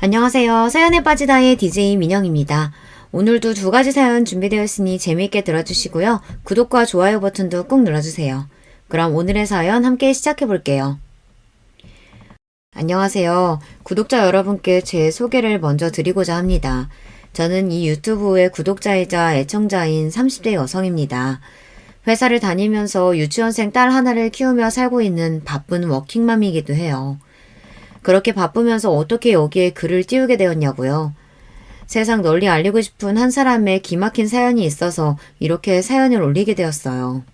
안녕하세요. 사연에 빠지다의 DJ 민영입니다. 오늘도 두 가지 사연 준비되어 있으니 재미있게 들어주시고요. 구독과 좋아요 버튼도 꾹 눌러주세요. 그럼 오늘의 사연 함께 시작해 볼게요. 안녕하세요. 구독자 여러분께 제 소개를 먼저 드리고자 합니다. 저는 이 유튜브의 구독자이자 애청자인 30대 여성입니다. 회사를 다니면서 유치원생 딸 하나를 키우며 살고 있는 바쁜 워킹맘이기도 해요. 그렇게 바쁘면서 어떻게 여기에 글을 띄우게 되었냐고요. 세상 널리 알리고 싶은 한 사람의 기막힌 사연이 있어서 이렇게 사연을 올리게 되었어요.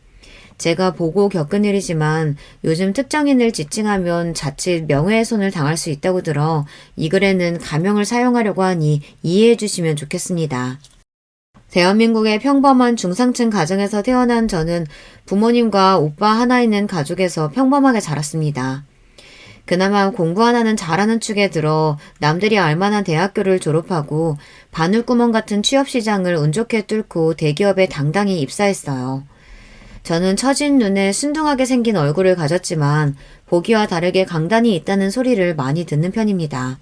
제가 보고 겪은 일이지만 요즘 특정인을 지칭하면 자칫 명예훼손을 당할 수 있다고 들어 이 글에는 가명을 사용하려고 하니 이해해 주시면 좋겠습니다. 대한민국의 평범한 중상층 가정에서 태어난 저는 부모님과 오빠 하나 있는 가족에서 평범하게 자랐습니다. 그나마 공부 하나는 잘하는 축에 들어 남들이 알만한 대학교를 졸업하고 바늘구멍 같은 취업시장을 운 좋게 뚫고 대기업에 당당히 입사했어요. 저는 처진 눈에 순둥하게 생긴 얼굴을 가졌지만 보기와 다르게 강단이 있다는 소리를 많이 듣는 편입니다.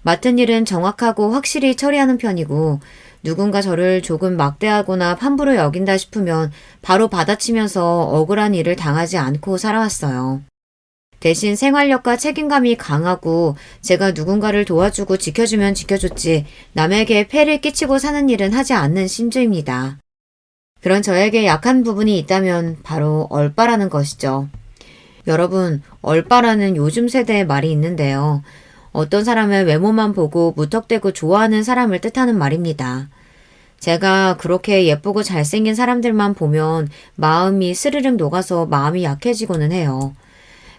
맡은 일은 정확하고 확실히 처리하는 편이고 누군가 저를 조금 막대하거나 함부로 여긴다 싶으면 바로 받아치면서 억울한 일을 당하지 않고 살아왔어요. 대신 생활력과 책임감이 강하고 제가 누군가를 도와주고 지켜주면 지켜줬지 남에게 폐를 끼치고 사는 일은 하지 않는 신주입니다. 그런 저에게 약한 부분이 있다면 바로 얼빠라는 것이죠. 여러분, 얼빠라는 요즘 세대의 말이 있는데요. 어떤 사람의 외모만 보고 무턱대고 좋아하는 사람을 뜻하는 말입니다. 제가 그렇게 예쁘고 잘생긴 사람들만 보면 마음이 스르륵 녹아서 마음이 약해지고는 해요.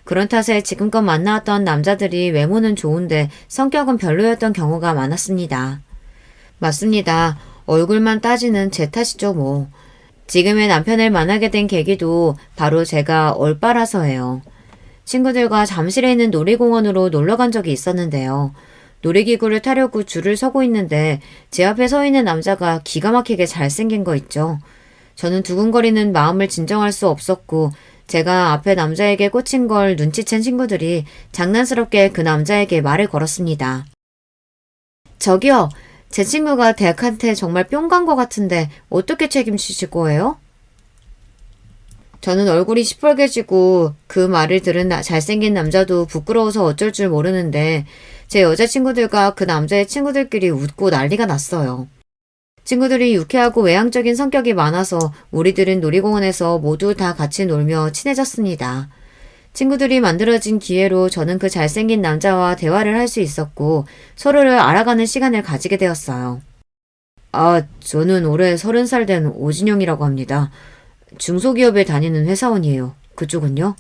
그런 탓에 지금껏 만나왔던 남자들이 외모는 좋은데 성격은 별로였던 경우가 많았습니다. 맞습니다. 얼굴만 따지는 제 탓이죠 뭐. 지금의 남편을 만나게 된 계기도 바로 제가 얼빠라서예요. 친구들과 잠실에 있는 놀이공원으로 놀러 간 적이 있었는데요. 놀이기구를 타려고 줄을 서고 있는데 제 앞에 서 있는 남자가 기가 막히게 잘생긴 거 있죠. 저는 두근거리는 마음을 진정할 수 없었고 제가 앞에 남자에게 꽂힌 걸 눈치챈 친구들이 장난스럽게 그 남자에게 말을 걸었습니다. 저기요, 제 친구가 덱한테 정말 뿅 간 것 같은데 어떻게 책임지실 거예요? 저는 얼굴이 시뻘개지고 그 말을 들은 잘생긴 남자도 부끄러워서 어쩔 줄 모르는데 제 여자친구들과 그 남자의 친구들끼리 웃고 난리가 났어요. 친구들이 유쾌하고 외향적인 성격이 많아서 우리들은 놀이공원에서 모두 다 같이 놀며 친해졌습니다. 친구들이 만들어진 기회로 저는 그 잘생긴 남자와 대화를 할 수 있었고 서로를 알아가는 시간을 가지게 되었어요. 저는 올해 30살 된 오진영이라고 합니다. 중소기업에 다니는 회사원이에요. 그쪽은요?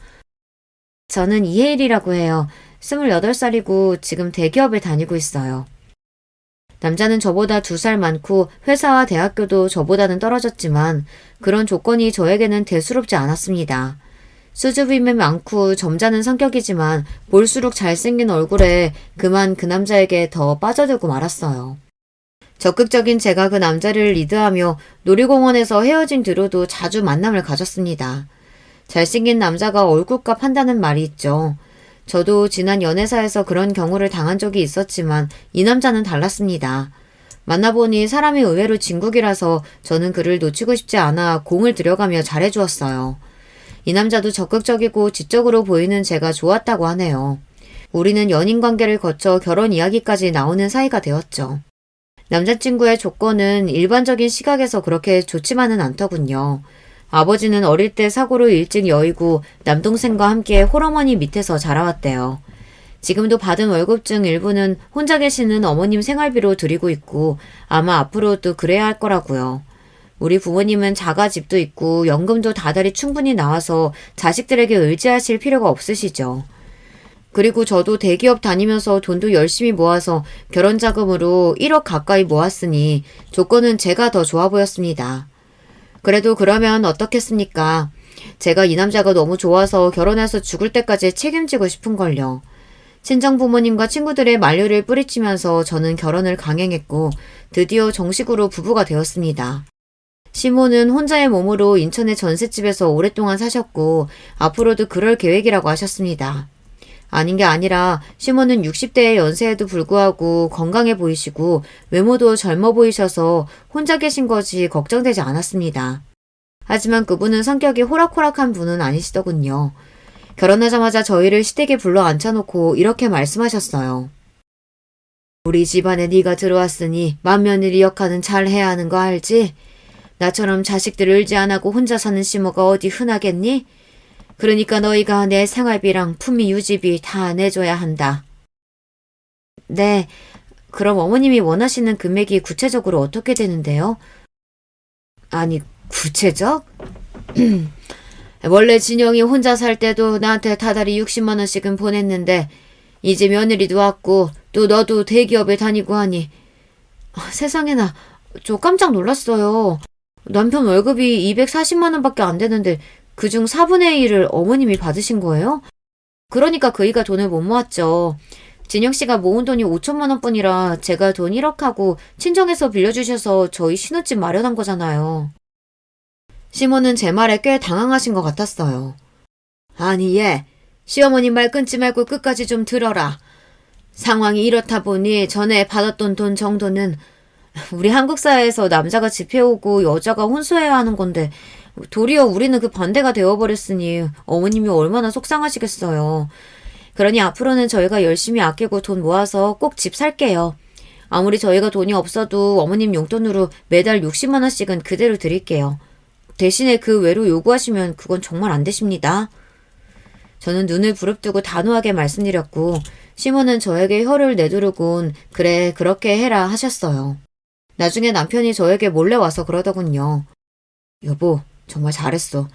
저는 이혜일이라고 해요. 28살이고 지금 대기업에 다니고 있어요. 남자는 저보다 2살 많고 회사와 대학교도 저보다는 떨어졌지만 그런 조건이 저에게는 대수롭지 않았습니다. 수줍음이 많고 점잖은 성격이지만 볼수록 잘생긴 얼굴에 그만 그 남자에게 더 빠져들고 말았어요. 적극적인 제가 그 남자를 리드하며 놀이공원에서 헤어진 뒤로도 자주 만남을 가졌습니다. 잘생긴 남자가 얼굴값 한다는 말이 있죠. 저도 지난 연애사에서 그런 경우를 당한 적이 있었지만 이 남자는 달랐습니다. 만나보니 사람이 의외로 진국이라서 저는 그를 놓치고 싶지 않아 공을 들여가며 잘해주었어요. 이 남자도 적극적이고 지적으로 보이는 제가 좋았다고 하네요. 우리는 연인 관계를 거쳐 결혼 이야기까지 나오는 사이가 되었죠. 남자친구의 조건은 일반적인 시각에서 그렇게 좋지만은 않더군요. 아버지는 어릴 때 사고로 일찍 여의고 남동생과 함께 홀어머니 밑에서 자라왔대요. 지금도 받은 월급 중 일부는 혼자 계시는 어머님 생활비로 드리고 있고 아마 앞으로도 그래야 할 거라고요. 우리 부모님은 자가집도 있고 연금도 다달이 충분히 나와서 자식들에게 의지하실 필요가 없으시죠. 그리고 저도 대기업 다니면서 돈도 열심히 모아서 결혼자금으로 1억 가까이 모았으니 조건은 제가 더 좋아 보였습니다. 그래도 그러면 어떻겠습니까? 제가 이 남자가 너무 좋아서 결혼해서 죽을 때까지 책임지고 싶은걸요. 친정 부모님과 친구들의 만류를 뿌리치면서 저는 결혼을 강행했고 드디어 정식으로 부부가 되었습니다. 시모는 혼자의 몸으로 인천의 전셋집에서 오랫동안 사셨고 앞으로도 그럴 계획이라고 하셨습니다. 아닌 게 아니라 시모는 60대의 연세에도 불구하고 건강해 보이시고 외모도 젊어 보이셔서 혼자 계신 것이 걱정되지 않았습니다. 하지만 그분은 성격이 호락호락한 분은 아니시더군요. 결혼하자마자 저희를 시댁에 불러 앉혀놓고 이렇게 말씀하셨어요. 우리 집안에 네가 들어왔으니 맏며느리 역할은 잘 해야 하는 거 알지? 나처럼 자식들 을지 안 하고 혼자 사는 시모가 어디 흔하겠니? 그러니까 너희가 내 생활비랑 품위 유지비 다 내줘야 한다. 네, 그럼 어머님이 원하시는 금액이 구체적으로 어떻게 되는데요? 아니, 구체적? 원래 진영이 혼자 살 때도 나한테 다달이 60만 원씩은 보냈는데 이제 며느리도 왔고 또 너도 대기업에 다니고 하니 세상에나 저 깜짝 놀랐어요. 남편 월급이 240만 원밖에 안 되는데 그중 4분의 1을 어머님이 받으신 거예요? 그러니까 그이가 돈을 못 모았죠. 진영 씨가 모은 돈이 5천만 원뿐이라 제가 돈 1억 하고 친정에서 빌려주셔서 저희 신혼집 마련한 거잖아요. 시모는 제 말에 꽤 당황하신 것 같았어요. 아니 얘, 시어머니 말 끊지 말고 끝까지 좀 들어라. 상황이 이렇다 보니 전에 받았던 돈 정도는 우리 한국 사회에서 남자가 집해오고 여자가 혼수해야 하는 건데 도리어 우리는 그 반대가 되어버렸으니 어머님이 얼마나 속상하시겠어요. 그러니 앞으로는 저희가 열심히 아끼고 돈 모아서 꼭 집 살게요. 아무리 저희가 돈이 없어도 어머님 용돈으로 매달 60만 원씩은 그대로 드릴게요. 대신에 그 외로 요구하시면 그건 정말 안 되십니다. 저는 눈을 부릅뜨고 단호하게 말씀드렸고 시모는 저에게 혀를 내두르곤 그래 그렇게 해라 하셨어요. 나중에 남편이 저에게 몰래 와서 그러더군요. 여보, 정말 잘했어.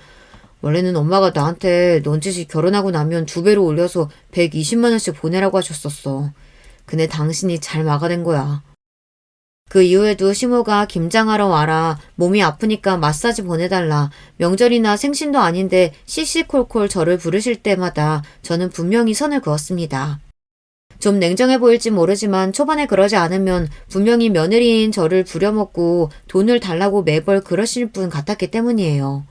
원래는 엄마가 나한테 넌지시 결혼하고 나면 2배로 올려서 120만 원씩 보내라고 하셨었어. 근데 당신이 잘 막아낸 거야. 그 이후에도 시모가 김장하러 와라, 몸이 아프니까 마사지 보내달라, 명절이나 생신도 아닌데 시시콜콜 저를 부르실 때마다 저는 분명히 선을 그었습니다. 좀 냉정해 보일지 모르지만 초반에 그러지 않으면 분명히 며느리인 저를 부려먹고 돈을 달라고 매벌 그러실 분 같았기 때문이에요.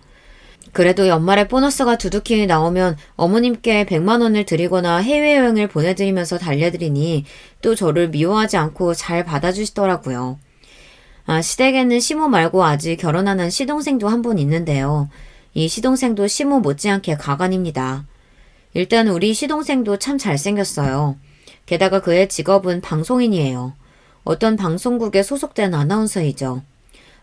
그래도 연말에 보너스가 두둑히 나오면 어머님께 100만 원을 드리거나 해외여행을 보내드리면서 달래드리니 또 저를 미워하지 않고 잘 받아주시더라고요. 시댁에는 시모 말고 아직 결혼 안 한 시동생도 한 분 있는데요. 이 시동생도 시모 못지않게 가관입니다. 일단 우리 시동생도 참 잘생겼어요. 게다가 그의 직업은 방송인이에요. 어떤 방송국에 소속된 아나운서이죠.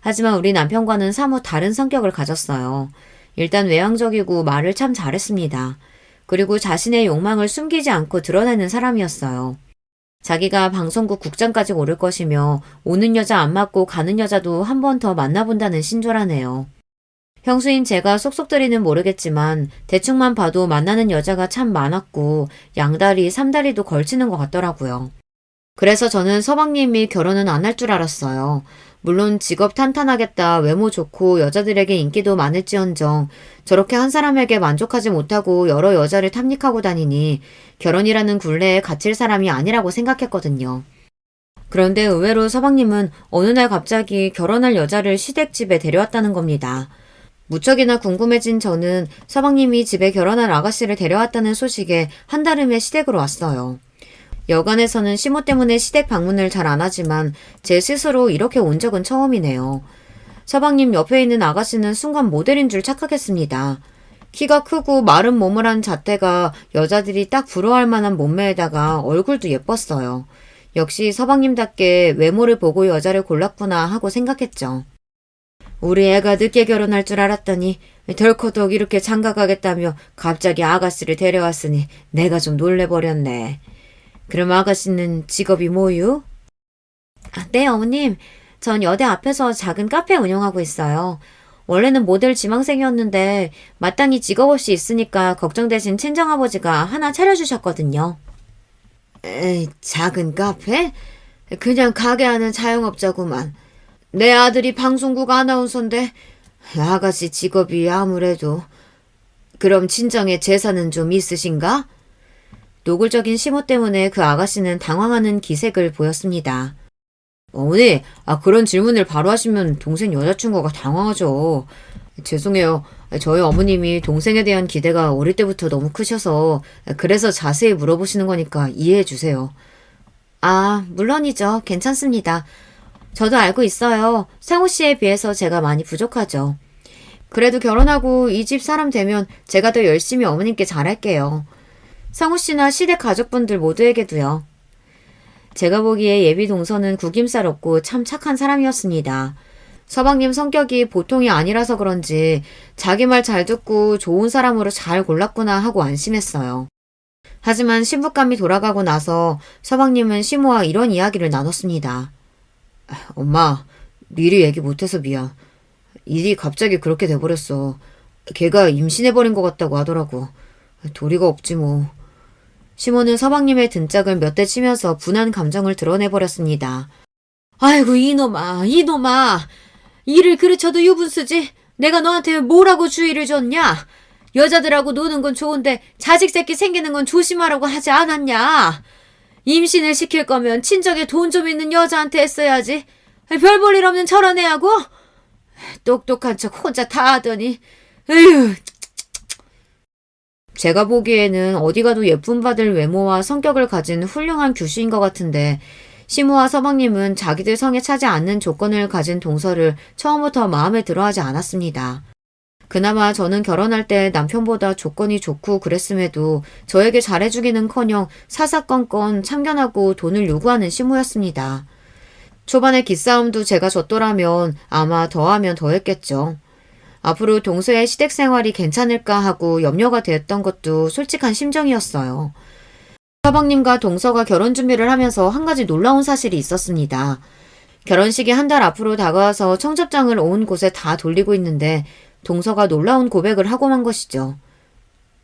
하지만 우리 남편과는 사뭇 다른 성격을 가졌어요. 일단 외향적이고 말을 참 잘했습니다. 그리고 자신의 욕망을 숨기지 않고 드러내는 사람이었어요. 자기가 방송국 국장까지 오를 것이며 오는 여자 안 맞고 가는 여자도 한 번 더 만나본다는 신조라네요. 형수인 제가 속속들이는 모르겠지만 대충만 봐도 만나는 여자가 참 많았고 양다리, 삼다리도 걸치는 것 같더라고요. 그래서 저는 서방님이 결혼은 안 할 줄 알았어요. 물론 직업 탄탄하겠다, 외모 좋고 여자들에게 인기도 많을지언정 저렇게 한 사람에게 만족하지 못하고 여러 여자를 탐닉하고 다니니 결혼이라는 굴레에 갇힐 사람이 아니라고 생각했거든요. 그런데 의외로 서방님은 어느 날 갑자기 결혼할 여자를 시댁집에 데려왔다는 겁니다. 무척이나 궁금해진 저는 서방님이 집에 결혼할 아가씨를 데려왔다는 소식에 한달음에 시댁으로 왔어요. 여간에서는 시모 때문에 시댁 방문을 잘 안 하지만 제 스스로 이렇게 온 적은 처음이네요. 서방님 옆에 있는 아가씨는 순간 모델인 줄 착각했습니다. 키가 크고 마른 몸을 한 자태가 여자들이 딱 부러워할 만한 몸매에다가 얼굴도 예뻤어요. 역시 서방님답게 외모를 보고 여자를 골랐구나 하고 생각했죠. 우리 애가 늦게 결혼할 줄 알았더니 덜커덕 이렇게 장가가겠다며 갑자기 아가씨를 데려왔으니 내가 좀 놀래버렸네. 그럼 아가씨는 직업이 뭐유? 네, 어머님. 전 여대 앞에서 작은 카페 운영하고 있어요. 원래는 모델 지망생이었는데 마땅히 직업 없이 있으니까 걱정되신 친정아버지가 하나 차려주셨거든요. 에이, 작은 카페? 그냥 가게 하는 자영업자구만. 내 아들이 방송국 아나운서인데 아가씨 직업이 아무래도. 그럼 친정에 재산은 좀 있으신가? 노골적인 시모 때문에 그 아가씨는 당황하는 기색을 보였습니다. 어머니, 그런 질문을 바로 하시면 동생 여자친구가 당황하죠. 죄송해요. 저희 어머님이 동생에 대한 기대가 어릴 때부터 너무 크셔서 그래서 자세히 물어보시는 거니까 이해해 주세요. 아, 물론이죠. 괜찮습니다. 저도 알고 있어요. 상우 씨에 비해서 제가 많이 부족하죠. 그래도 결혼하고 이 집 사람 되면 제가 더 열심히 어머님께 잘할게요. 상우 씨나 시댁 가족분들 모두에게도요. 제가 보기에 예비 동서는 구김살 없고 참 착한 사람이었습니다. 서방님 성격이 보통이 아니라서 그런지 자기 말 잘 듣고 좋은 사람으로 잘 골랐구나 하고 안심했어요. 하지만 신부감이 돌아가고 나서 서방님은 시모와 이런 이야기를 나눴습니다. 엄마, 미리 얘기 못해서 미안. 일이 갑자기 그렇게 돼버렸어. 걔가 임신해버린 것 같다고 하더라고. 도리가 없지 뭐. 시모는 서방님의 등짝을 몇 대 치면서 분한 감정을 드러내버렸습니다. 아이고 이놈아. 일을 그르쳐도 유분수지. 내가 너한테 뭐라고 주의를 줬냐? 여자들하고 노는 건 좋은데 자식 새끼 생기는 건 조심하라고 하지 않았냐? 임신을 시킬 거면 친정에 돈 좀 있는 여자한테 했어야지. 별 볼 일 없는 저런 애하고? 똑똑한 척 혼자 다 하더니. 에휴. 제가 보기에는 어디 가도 예쁨 받을 외모와 성격을 가진 훌륭한 규수인 것 같은데 시모와 서방님은 자기들 성에 차지 않는 조건을 가진 동서를 처음부터 마음에 들어하지 않았습니다. 그나마 저는 결혼할 때 남편보다 조건이 좋고 그랬음에도 저에게 잘해주기는커녕 사사건건 참견하고 돈을 요구하는 시모였습니다. 초반에 기싸움도 제가 졌더라면 아마 더하면 더했겠죠. 앞으로 동서의 시댁 생활이 괜찮을까 하고 염려가 되었던 것도 솔직한 심정이었어요. 서방님과 동서가 결혼 준비를 하면서 한 가지 놀라운 사실이 있었습니다. 결혼식이 한 달 앞으로 다가와서 청첩장을 온 곳에 다 돌리고 있는데 동서가 놀라운 고백을 하고 만 것이죠.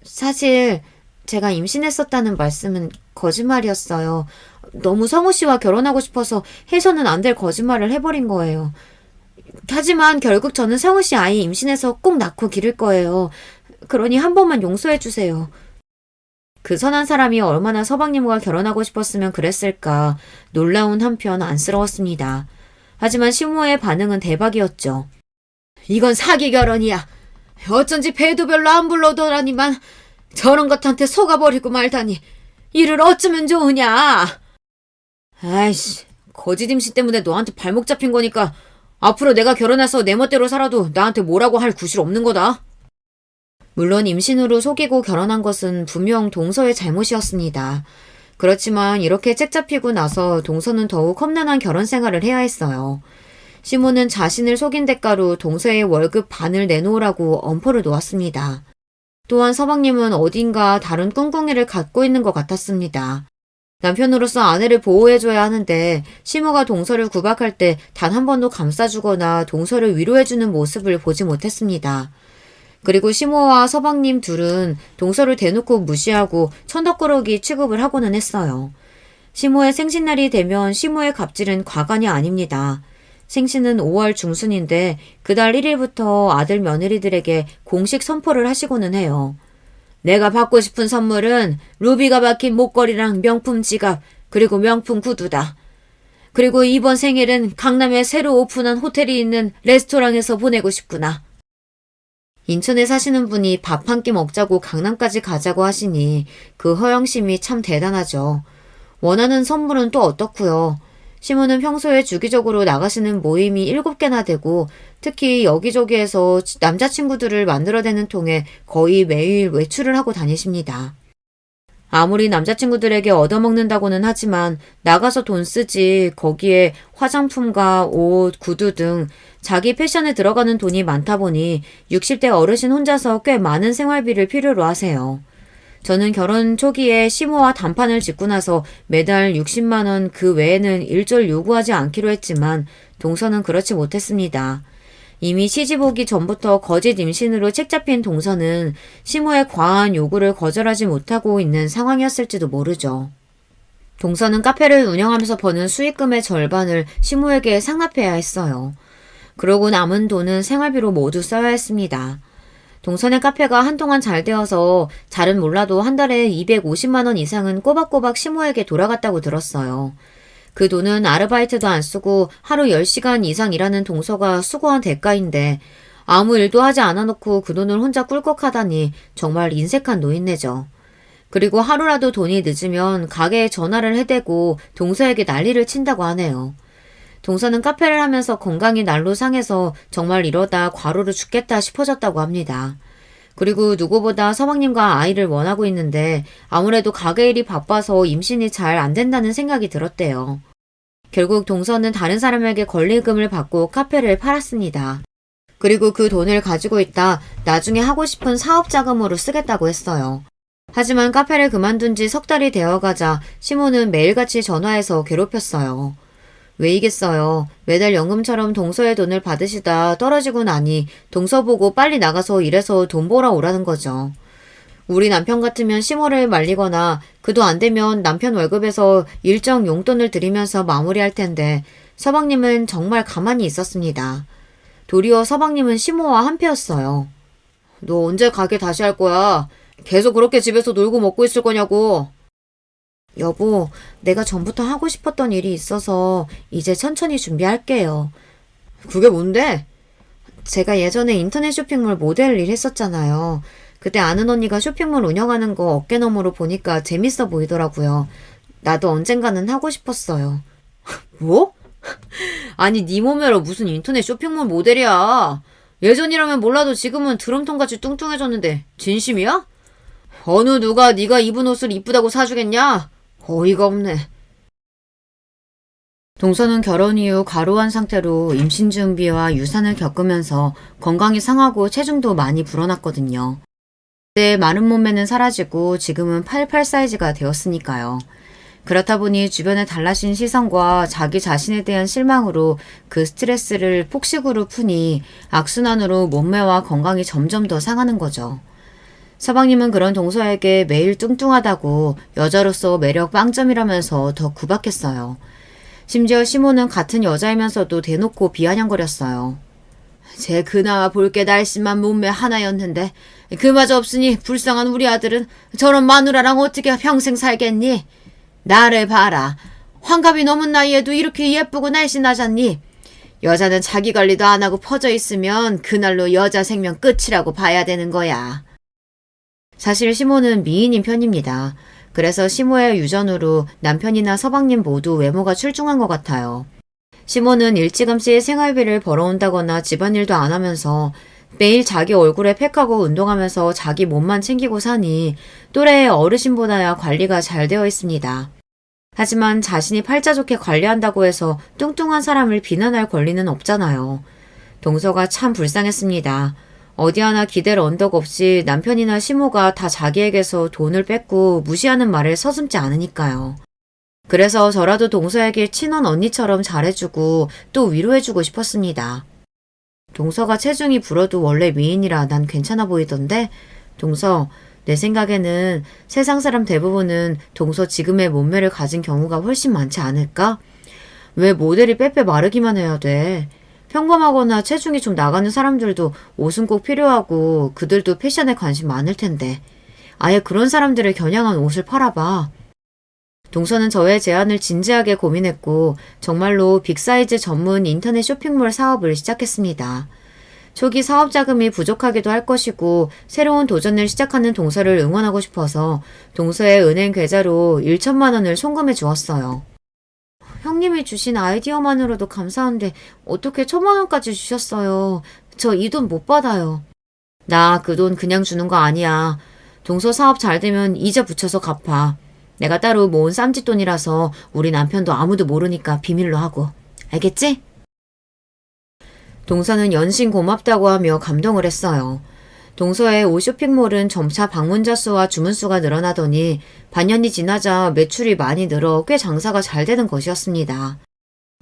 사실 제가 임신했었다는 말씀은 거짓말이었어요. 너무 성우 씨와 결혼하고 싶어서 해서는 안 될 거짓말을 해버린 거예요. 하지만 결국 저는 성우 씨 아이 임신해서 꼭 낳고 기를 거예요. 그러니 한 번만 용서해 주세요. 그 선한 사람이 얼마나 서방님과 결혼하고 싶었으면 그랬을까 놀라운 한편 안쓰러웠습니다. 하지만 시모의 반응은 대박이었죠. 이건 사기 결혼이야. 어쩐지 배도 별로 안 불러더라니만 저런 것한테 속아버리고 말다니. 이를 어쩌면 좋으냐. 아이씨, 거짓 임신 때문에 너한테 발목 잡힌 거니까 앞으로 내가 결혼해서 내 멋대로 살아도 나한테 뭐라고 할 구실 없는 거다. 물론 임신으로 속이고 결혼한 것은 분명 동서의 잘못이었습니다. 그렇지만 이렇게 책 잡히고 나서 동서는 더욱 험난한 결혼 생활을 해야 했어요. 시모는 자신을 속인 대가로 동서의 월급 반을 내놓으라고 엄포를 놓았습니다. 또한 서방님은 어딘가 다른 꿍꿍이를 갖고 있는 것 같았습니다. 남편으로서 아내를 보호해줘야 하는데 시모가 동서를 구박할 때 단 한 번도 감싸주거나 동서를 위로해주는 모습을 보지 못했습니다. 그리고 시모와 서방님 둘은 동서를 대놓고 무시하고 천덕꾸러기 취급을 하고는 했어요. 시모의 생신날이 되면 시모의 갑질은 과간이 아닙니다. 생신은 5월 중순인데 그달 1일부터 아들 며느리들에게 공식 선포를 하시고는 해요. 내가 받고 싶은 선물은 루비가 박힌 목걸이랑 명품 지갑 그리고 명품 구두다. 그리고 이번 생일은 강남에 새로 오픈한 호텔이 있는 레스토랑에서 보내고 싶구나. 인천에 사시는 분이 밥 한 끼 먹자고 강남까지 가자고 하시니 그 허영심이 참 대단하죠. 원하는 선물은 또 어떻고요. 시모는 평소에 주기적으로 나가시는 모임이 7개나 되고 특히 여기저기에서 남자친구들을 만들어내는 통에 거의 매일 외출을 하고 다니십니다. 아무리 남자친구들에게 얻어먹는다고는 하지만 나가서 돈 쓰지 거기에 화장품과 옷, 구두 등 자기 패션에 들어가는 돈이 많다 보니 60대 어르신 혼자서 꽤 많은 생활비를 필요로 하세요. 저는 결혼 초기에 시모와 단판을 짓고 나서 매달 60만 원 그 외에는 일절 요구하지 않기로 했지만 동서는 그렇지 못했습니다. 이미 시집 오기 전부터 거짓 임신으로 책 잡힌 동서는 시모의 과한 요구를 거절하지 못하고 있는 상황이었을지도 모르죠. 동서는 카페를 운영하면서 버는 수익금의 절반을 시모에게 상납해야 했어요. 그러고 남은 돈은 생활비로 모두 써야 했습니다. 동선의 카페가 한동안 잘 되어서 잘은 몰라도 한 달에 250만 원 이상은 꼬박꼬박 시모에게 돌아갔다고 들었어요. 그 돈은 아르바이트도 안 쓰고 하루 10시간 이상 일하는 동서가 수고한 대가인데 아무 일도 하지 않아 놓고 그 돈을 혼자 꿀꺽하다니 정말 인색한 노인네죠. 그리고 하루라도 돈이 늦으면 가게에 전화를 해대고 동서에게 난리를 친다고 하네요. 동서는 카페를 하면서 건강이 날로 상해서 정말 이러다 과로로 죽겠다 싶어졌다고 합니다. 그리고 누구보다 서방님과 아이를 원하고 있는데 아무래도 가게 일이 바빠서 임신이 잘 안 된다는 생각이 들었대요. 결국 동서는 다른 사람에게 권리금을 받고 카페를 팔았습니다. 그리고 그 돈을 가지고 있다 나중에 하고 싶은 사업 자금으로 쓰겠다고 했어요. 하지만 카페를 그만둔 지 석 달이 되어가자 시모는 매일같이 전화해서 괴롭혔어요. 왜이겠어요. 매달 연금처럼 동서의 돈을 받으시다 떨어지고 나니 동서 보고 빨리 나가서 일해서 돈 벌어 오라는 거죠. 우리 남편 같으면 시모를 말리거나 그도 안 되면 남편 월급에서 일정 용돈을 드리면서 마무리할 텐데 서방님은 정말 가만히 있었습니다. 도리어 서방님은 시모와 한패였어요. 너 언제 가게 다시 할 거야? 계속 그렇게 집에서 놀고 먹고 있을 거냐고. 여보, 내가 전부터 하고 싶었던 일이 있어서 이제 천천히 준비할게요. 그게 뭔데? 제가 예전에 인터넷 쇼핑몰 모델 일 했었잖아요. 그때 아는 언니가 쇼핑몰 운영하는 거 어깨너머로 보니까 재밌어 보이더라고요. 나도 언젠가는 하고 싶었어요. 뭐? 아니, 네 몸매로 무슨 인터넷 쇼핑몰 모델이야. 예전이라면 몰라도 지금은 드럼통같이 뚱뚱해졌는데 진심이야? 어느 누가 네가 입은 옷을 이쁘다고 사주겠냐? 어이가 없네. 동서는 결혼 이후 과로한 상태로 임신 준비와 유산을 겪으면서 건강이 상하고 체중도 많이 불어났거든요. 그때 마른 몸매는 사라지고 지금은 88 사이즈가 되었으니까요. 그렇다 보니 주변의 달라진 시선과 자기 자신에 대한 실망으로 그 스트레스를 폭식으로 푸니 악순환으로 몸매와 건강이 점점 더 상하는 거죠. 서방님은 그런 동서에게 매일 뚱뚱하다고 여자로서 매력 빵점이라면서 더 구박했어요. 심지어 시모는 같은 여자이면서도 대놓고 비아냥거렸어요. 쟤 그나마 볼 게 날씬한 몸매 하나였는데 그마저 없으니 불쌍한 우리 아들은 저런 마누라랑 어떻게 평생 살겠니? 나를 봐라. 환갑이 넘은 나이에도 이렇게 예쁘고 날씬하잖니? 여자는 자기 관리도 안 하고 퍼져 있으면 그날로 여자 생명 끝이라고 봐야 되는 거야. 사실 시모는 미인인 편입니다. 그래서 시모의 유전으로 남편이나 서방님 모두 외모가 출중한 것 같아요. 시모는 일찌감치 생활비를 벌어온다거나 집안일도 안 하면서 매일 자기 얼굴에 팩하고 운동하면서 자기 몸만 챙기고 사니 또래의 어르신보다야 관리가 잘 되어 있습니다. 하지만 자신이 팔자 좋게 관리한다고 해서 뚱뚱한 사람을 비난할 권리는 없잖아요. 동서가 참 불쌍했습니다. 어디 하나 기댈 언덕 없이 남편이나 시모가 다 자기에게서 돈을 뺏고 무시하는 말을 서슴지 않으니까요. 그래서 저라도 동서에게 친한 언니처럼 잘해주고 또 위로해주고 싶었습니다. 동서가 체중이 불어도 원래 미인이라 난 괜찮아 보이던데 동서, 내 생각에는 세상 사람 대부분은 동서 지금의 몸매를 가진 경우가 훨씬 많지 않을까? 왜 모델이 빼빼 마르기만 해야 돼? 평범하거나 체중이 좀 나가는 사람들도 옷은 꼭 필요하고 그들도 패션에 관심 많을 텐데 아예 그런 사람들을 겨냥한 옷을 팔아봐. 동서는 저의 제안을 진지하게 고민했고 정말로 빅사이즈 전문 인터넷 쇼핑몰 사업을 시작했습니다. 초기 사업 자금이 부족하기도 할 것이고 새로운 도전을 시작하는 동서를 응원하고 싶어서 동서의 은행 계좌로 1천만 원을 송금해 주었어요. 형님이 주신 아이디어만으로도 감사한데 어떻게 1,000만 원까지 주셨어요. 저 이 돈 못 받아요. 나 그 돈 그냥 주는 거 아니야. 동서 사업 잘 되면 이자 붙여서 갚아. 내가 따로 모은 쌈짓돈이라서 우리 남편도 아무도 모르니까 비밀로 하고. 알겠지? 동서는 연신 고맙다고 하며 감동을 했어요. 동서의 옷 쇼핑몰은 점차 방문자 수와 주문 수가 늘어나더니 반년이 지나자 매출이 많이 늘어 꽤 장사가 잘 되는 것이었습니다.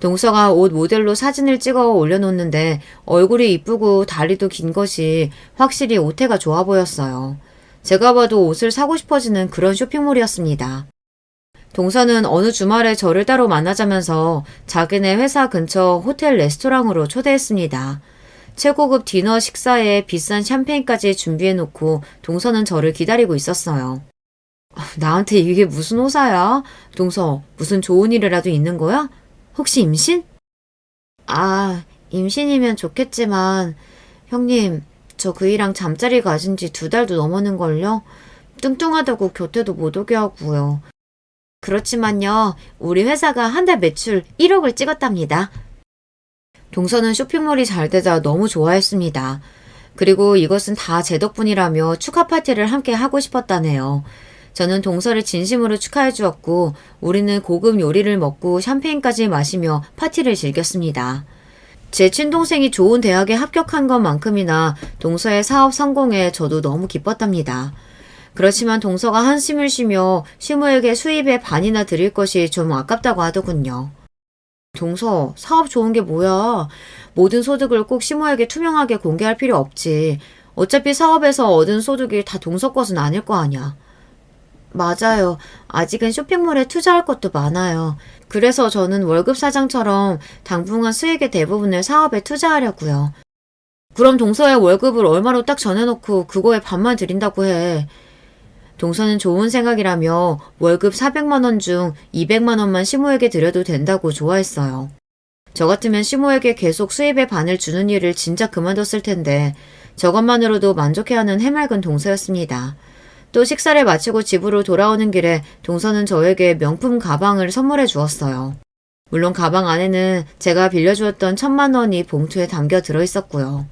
동서가 옷 모델로 사진을 찍어 올려놓는데 얼굴이 이쁘고 다리도 긴 것이 확실히 옷태가 좋아 보였어요. 제가 봐도 옷을 사고 싶어지는 그런 쇼핑몰이었습니다. 동서는 어느 주말에 저를 따로 만나자면서 자기네 회사 근처 호텔 레스토랑으로 초대했습니다. 최고급 디너 식사에 비싼 샴페인까지 준비해놓고 동서는 저를 기다리고 있었어요. 나한테 이게 무슨 호사야? 동서, 무슨 좋은 일이라도 있는 거야? 혹시 임신? 임신이면 좋겠지만 형님, 저 그이랑 잠자리 가진 지 2달도 넘었는걸요? 뚱뚱하다고 곁에도 못 오게 하고요. 그렇지만요, 우리 회사가 한 달 매출 1억을 찍었답니다. 동서는 쇼핑몰이 잘 되자 너무 좋아했습니다. 그리고 이것은 다 제 덕분이라며 축하 파티를 함께 하고 싶었다네요. 저는 동서를 진심으로 축하해 주었고 우리는 고급 요리를 먹고 샴페인까지 마시며 파티를 즐겼습니다. 제 친동생이 좋은 대학에 합격한 것만큼이나 동서의 사업 성공에 저도 너무 기뻤답니다. 그렇지만 동서가 한숨을 쉬며 시모에게 수입의 반이나 드릴 것이 좀 아깝다고 하더군요. 동서, 사업 좋은 게 뭐야? 모든 소득을 꼭 시모에게 투명하게 공개할 필요 없지. 어차피 사업에서 얻은 소득이 다 동서 것은 아닐 거 아냐. 맞아요. 아직은 쇼핑몰에 투자할 것도 많아요. 그래서 저는 월급 사장처럼 당분간 수익의 대부분을 사업에 투자하려고요. 그럼 동서의 월급을 얼마로 딱 정해놓고 그거에 반만 드린다고 해. 동서는 좋은 생각이라며 월급 400만 원 중 200만 원만 시모에게 드려도 된다고 좋아했어요. 저 같으면 시모에게 계속 수입의 반을 주는 일을 진짜 그만뒀을 텐데 저것만으로도 만족해하는 해맑은 동서였습니다. 또 식사를 마치고 집으로 돌아오는 길에 동서는 저에게 명품 가방을 선물해 주었어요. 물론 가방 안에는 제가 빌려주었던 1,000만 원이 봉투에 담겨 들어있었고요.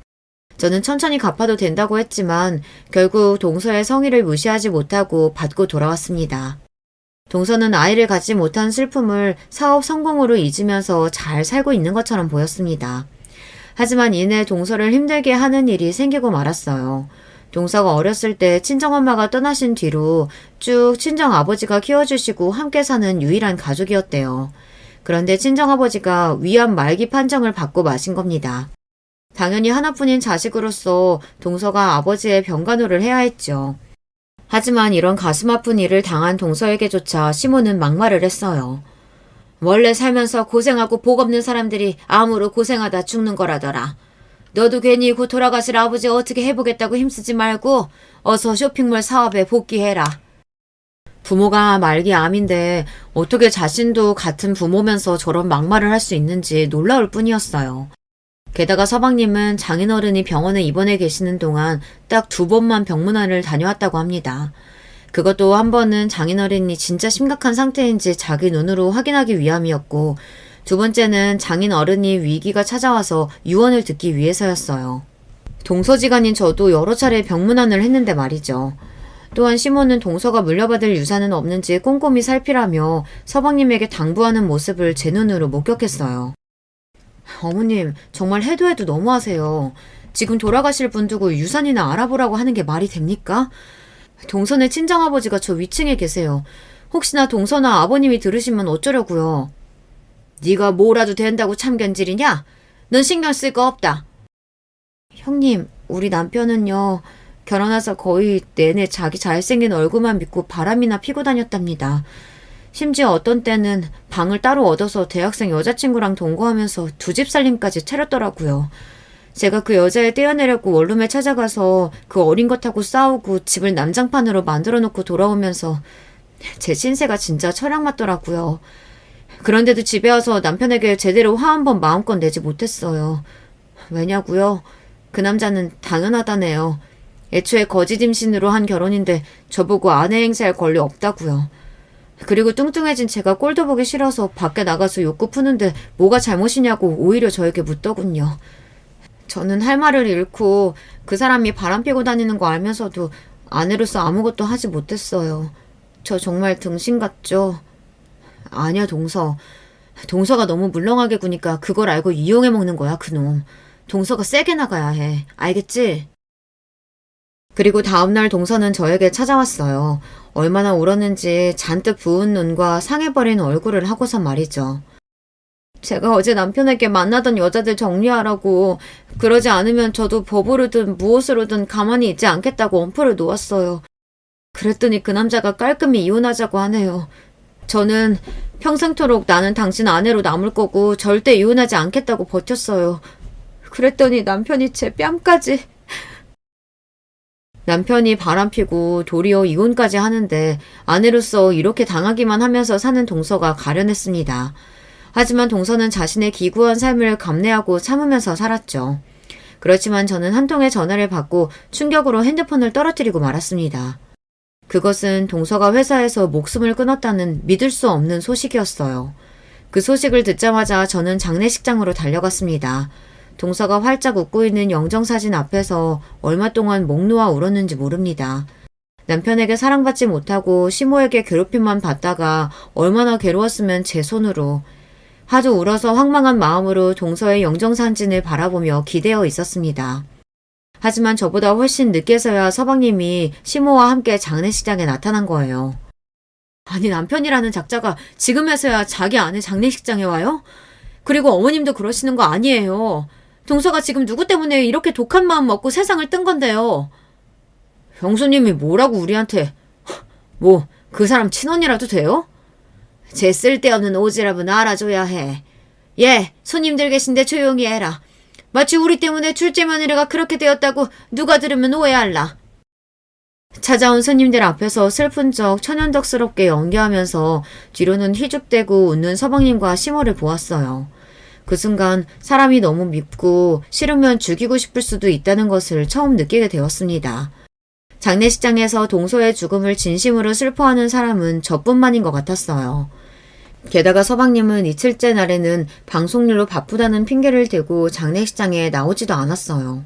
저는 천천히 갚아도 된다고 했지만 결국 동서의 성의를 무시하지 못하고 받고 돌아왔습니다. 동서는 아이를 갖지 못한 슬픔을 사업 성공으로 잊으면서 잘 살고 있는 것처럼 보였습니다. 하지만 이내 동서를 힘들게 하는 일이 생기고 말았어요. 동서가 어렸을 때 친정엄마가 떠나신 뒤로 쭉 친정아버지가 키워주시고 함께 사는 유일한 가족이었대요. 그런데 친정아버지가 위암 말기 판정을 받고 마신 겁니다. 당연히 하나뿐인 자식으로서 동서가 아버지의 병간호를 해야 했죠. 하지만 이런 가슴 아픈 일을 당한 동서에게조차 시모는 막말을 했어요. 원래 살면서 고생하고 복 없는 사람들이 암으로 고생하다 죽는 거라더라. 너도 괜히 곧 돌아가실 아버지 어떻게 해보겠다고 힘쓰지 말고 어서 쇼핑몰 사업에 복귀해라. 부모가 말기 암인데 어떻게 자신도 같은 부모면서 저런 막말을 할 수 있는지 놀라울 뿐이었어요. 게다가 서방님은 장인어른이 병원에 입원해 계시는 동안 딱 2번만 병문안을 다녀왔다고 합니다. 그것도 한 번은 장인어른이 진짜 심각한 상태인지 자기 눈으로 확인하기 위함이었고 2번째는 장인어른이 위기가 찾아와서 유언을 듣기 위해서였어요. 동서지간인 저도 여러 차례 병문안을 했는데 말이죠. 또한 시모는 동서가 물려받을 유산은 없는지 꼼꼼히 살피라며 서방님에게 당부하는 모습을 제 눈으로 목격했어요. 어머님, 정말 해도 해도 너무하세요. 지금 돌아가실 분 두고 유산이나 알아보라고 하는 게 말이 됩니까? 동서네 친정아버지가 저 위층에 계세요. 혹시나 동서나 아버님이 들으시면 어쩌려고요. 네가 뭐라도 된다고 참견질이냐? 넌 신경 쓸 거 없다. 형님, 우리 남편은요. 결혼해서 거의 내내 자기 잘생긴 얼굴만 믿고 바람이나 피고 다녔답니다. 심지어 어떤 때는 방을 따로 얻어서 대학생 여자친구랑 동거하면서 2집 살림까지 차렸더라고요. 제가 그 여자애 떼어내려고 원룸에 찾아가서 그 어린 것하고 싸우고 집을 난장판으로 만들어 놓고 돌아오면서 제 신세가 진짜 철학 맞더라고요. 그런데도 집에 와서 남편에게 제대로 화 한 번 마음껏 내지 못했어요. 왜냐고요? 그 남자는 당연하다네요. 애초에 거짓 임신으로 한 결혼인데 저보고 아내 행세할 권리 없다고요. 그리고 뚱뚱해진 제가 꼴도 보기 싫어서 밖에 나가서 욕구 푸는데 뭐가 잘못이냐고 오히려 저에게 묻더군요. 저는 할 말을 잃고 그 사람이 바람피고 다니는 거 알면서도 아내로서 아무것도 하지 못했어요. 저 정말 등신 같죠? 아니야, 동서. 동서가 너무 물렁하게 구니까 그걸 알고 이용해 먹는 거야, 그놈. 동서가 세게 나가야 해. 알겠지? 그리고 다음날 동서는 저에게 찾아왔어요. 얼마나 울었는지 잔뜩 부은 눈과 상해버린 얼굴을 하고서 말이죠. 제가 어제 남편에게 만나던 여자들 정리하라고 그러지 않으면 저도 법으로든 무엇으로든 가만히 있지 않겠다고 엄포를 놓았어요. 그랬더니 그 남자가 깔끔히 이혼하자고 하네요. 저는 평생토록 나는 당신 아내로 남을 거고 절대 이혼하지 않겠다고 버텼어요. 그랬더니 남편이 제 뺨까지... 남편이 바람피고 도리어 이혼까지 하는데 아내로서 이렇게 당하기만 하면서 사는 동서가 가련했습니다. 하지만 동서는 자신의 기구한 삶을 감내하고 참으면서 살았죠. 그렇지만 저는 한 통의 전화를 받고 충격으로 핸드폰을 떨어뜨리고 말았습니다. 그것은 동서가 회사에서 목숨을 끊었다는 믿을 수 없는 소식이었어요. 그 소식을 듣자마자 저는 장례식장으로 달려갔습니다. 동서가 활짝 웃고 있는 영정사진 앞에서 얼마 동안 목 놓아 울었는지 모릅니다. 남편에게 사랑받지 못하고 시모에게 괴롭힘만 받다가 얼마나 괴로웠으면 제 손으로. 하도 울어서 황망한 마음으로 동서의 영정사진을 바라보며 기대어 있었습니다. 하지만 저보다 훨씬 늦게서야 서방님이 시모와 함께 장례식장에 나타난 거예요. 아니, 남편이라는 작자가 지금에서야 자기 아내 장례식장에 와요? 그리고 어머님도 그러시는 거 아니에요. 동서가 지금 누구 때문에 이렇게 독한 마음 먹고 세상을 뜬 건데요. 형수님이 뭐라고 우리한테. 뭐 그 사람 친언니라도 돼요? 제 쓸데없는 오지랖은 알아줘야 해. 예, 손님들 계신데 조용히 해라. 마치 우리 때문에 둘째 며느리가 그렇게 되었다고 누가 들으면 오해할라. 찾아온 손님들 앞에서 슬픈 척 천연덕스럽게 연기하면서 뒤로는 휘죽대고 웃는 서방님과 시모를 보았어요. 그 순간 사람이 너무 밉고 싫으면 죽이고 싶을 수도 있다는 것을 처음 느끼게 되었습니다. 장례식장에서 동서의 죽음을 진심으로 슬퍼하는 사람은 저뿐만인 것 같았어요. 게다가 서방님은 이틀째 날에는 방송일로 바쁘다는 핑계를 대고 장례식장에 나오지도 않았어요.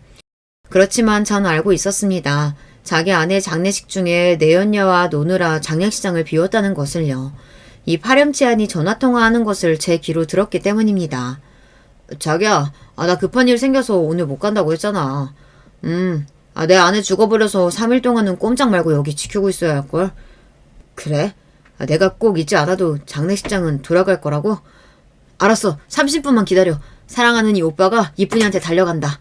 그렇지만 전 알고 있었습니다. 자기 아내 장례식 중에 내연녀와 노느라 장례식장을 비웠다는 것을요. 이 파렴치한이 전화통화하는 것을 제 귀로 들었기 때문입니다. 자기야, 나 급한 일 생겨서 오늘 못 간다고 했잖아. 내 아내 죽어버려서 3일 동안은 꼼짝 말고 여기 지키고 있어야 할걸. 그래? 내가 꼭 잊지 않아도 장례식장은 돌아갈 거라고? 알았어. 30분만 기다려. 사랑하는 이 오빠가 이쁜이한테 달려간다.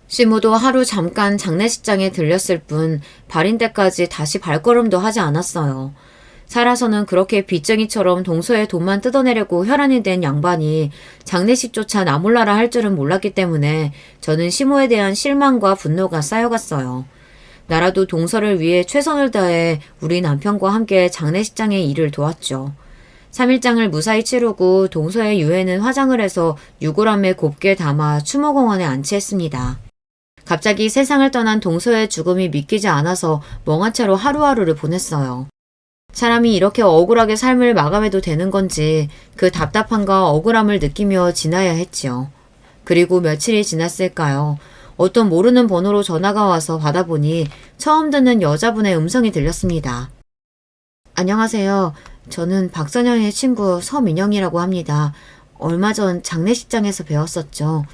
시모도 하루 잠깐 장례식장에 들렸을 뿐 발인 때까지 다시 발걸음도 하지 않았어요. 살아서는 그렇게 빚쟁이처럼 동서의 돈만 뜯어내려고 혈안이 된 양반이 장례식조차 나몰라라 할 줄은 몰랐기 때문에 저는 시모에 대한 실망과 분노가 쌓여갔어요. 나라도 동서를 위해 최선을 다해 우리 남편과 함께 장례식장의 일을 도왔죠. 3일장을 무사히 치르고 동서의 유해는 화장을 해서 유골함에 곱게 담아 추모공원에 안치했습니다. 갑자기 세상을 떠난 동서의 죽음이 믿기지 않아서 멍한 채로 하루하루를 보냈어요. 사람이 이렇게 억울하게 삶을 마감해도 되는 건지 그 답답함과 억울함을 느끼며 지나야 했지요. 그리고 며칠이 지났을까요? 어떤 모르는 번호로 전화가 와서 받아보니 처음 듣는 여자분의 음성이 들렸습니다. 안녕하세요. 저는 박선영의 친구 서민영이라고 합니다. 얼마 전 장례식장에서 배웠었죠.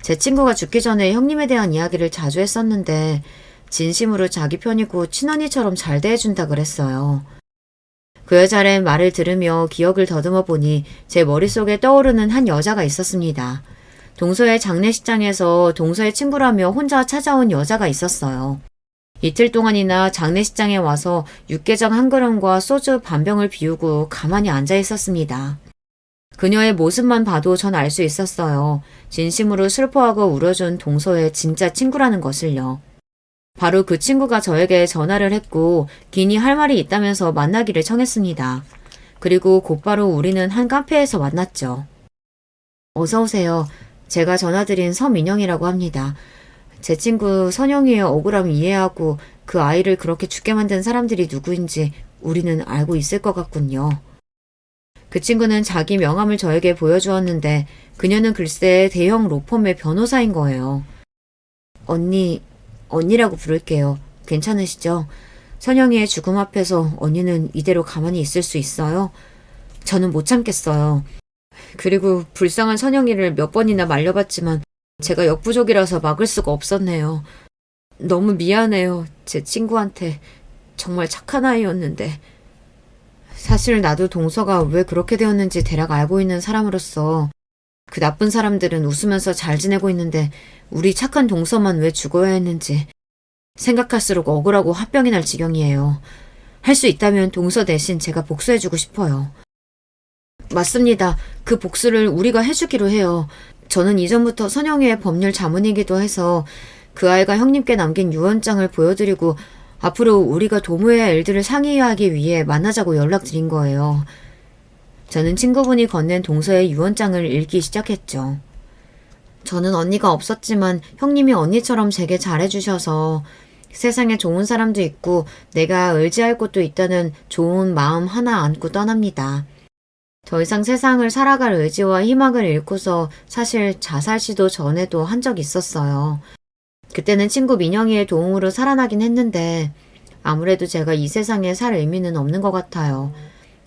제 친구가 죽기 전에 형님에 대한 이야기를 자주 했었는데 진심으로 자기 편이고 친언니처럼 잘 대해준다 그랬어요. 그 여자의 말을 들으며 기억을 더듬어 보니 제 머릿속에 떠오르는 한 여자가 있었습니다. 동서의 장례식장에서 동서의 친구라며 혼자 찾아온 여자가 있었어요. 이틀 동안이나 장례식장에 와서 육개장 한 그릇과 소주 반 병을 비우고 가만히 앉아 있었습니다. 그녀의 모습만 봐도 전 알 수 있었어요. 진심으로 슬퍼하고 울어준 동서의 진짜 친구라는 것을요. 바로 그 친구가 저에게 전화를 했고 기니 할 말이 있다면서 만나기를 청했습니다. 그리고 곧바로 우리는 한 카페에서 만났죠. 어서 오세요. 제가 전화드린 서민영이라고 합니다. 제 친구 선영이의 억울함을 이해하고 그 아이를 그렇게 죽게 만든 사람들이 누구인지 우리는 알고 있을 것 같군요. 그 친구는 자기 명함을 저에게 보여주었는데 그녀는 글쎄 대형 로펌의 변호사인 거예요. 언니라고 부를게요. 괜찮으시죠? 선영이의 죽음 앞에서 언니는 이대로 가만히 있을 수 있어요? 저는 못 참겠어요. 그리고 불쌍한 선영이를 몇 번이나 말려봤지만 제가 역부족이라서 막을 수가 없었네요. 너무 미안해요. 제 친구한테. 정말 착한 아이였는데. 사실 나도 동서가 왜 그렇게 되었는지 대략 알고 있는 사람으로서 그 나쁜 사람들은 웃으면서 잘 지내고 있는데 우리 착한 동서만 왜 죽어야 했는지 생각할수록 억울하고 화병이 날 지경이에요. 할 수 있다면 동서 대신 제가 복수해주고 싶어요. 맞습니다. 그 복수를 우리가 해주기로 해요. 저는 이전부터 선영이의 법률 자문이기도 해서 그 아이가 형님께 남긴 유언장을 보여드리고 앞으로 우리가 도모의 일들을 상의하기 위해 만나자고 연락드린 거예요. 저는 친구분이 건넨 동서의 유언장을 읽기 시작했죠. 저는 언니가 없었지만 형님이 언니처럼 제게 잘해주셔서 세상에 좋은 사람도 있고 내가 의지할 곳도 있다는 좋은 마음 하나 안고 떠납니다. 더 이상 세상을 살아갈 의지와 희망을 잃고서 사실 자살 시도 전에도 한 적이 있었어요. 그때는 친구 민영이의 도움으로 살아나긴 했는데 아무래도 제가 이 세상에 살 의미는 없는 것 같아요.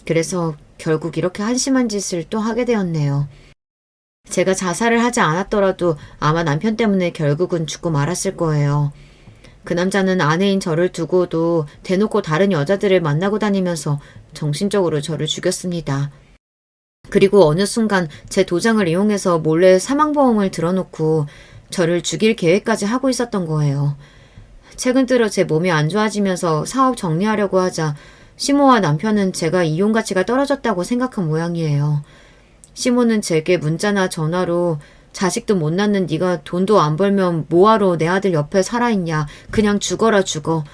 그래서 결국 이렇게 한심한 짓을 또 하게 되었네요. 제가 자살을 하지 않았더라도 아마 남편 때문에 결국은 죽고 말았을 거예요. 그 남자는 아내인 저를 두고도 대놓고 다른 여자들을 만나고 다니면서 정신적으로 저를 죽였습니다. 그리고 어느 순간 제 도장을 이용해서 몰래 사망보험을 들어놓고 저를 죽일 계획까지 하고 있었던 거예요. 최근 들어 제 몸이 안 좋아지면서 사업 정리하려고 하자 시모와 남편은 제가 이용 가치가 떨어졌다고 생각한 모양이에요. 시모는 제게 문자나 전화로 자식도 못 낳는 네가 돈도 안 벌면 뭐하러 내 아들 옆에 살아있냐. 그냥 죽어라 죽어.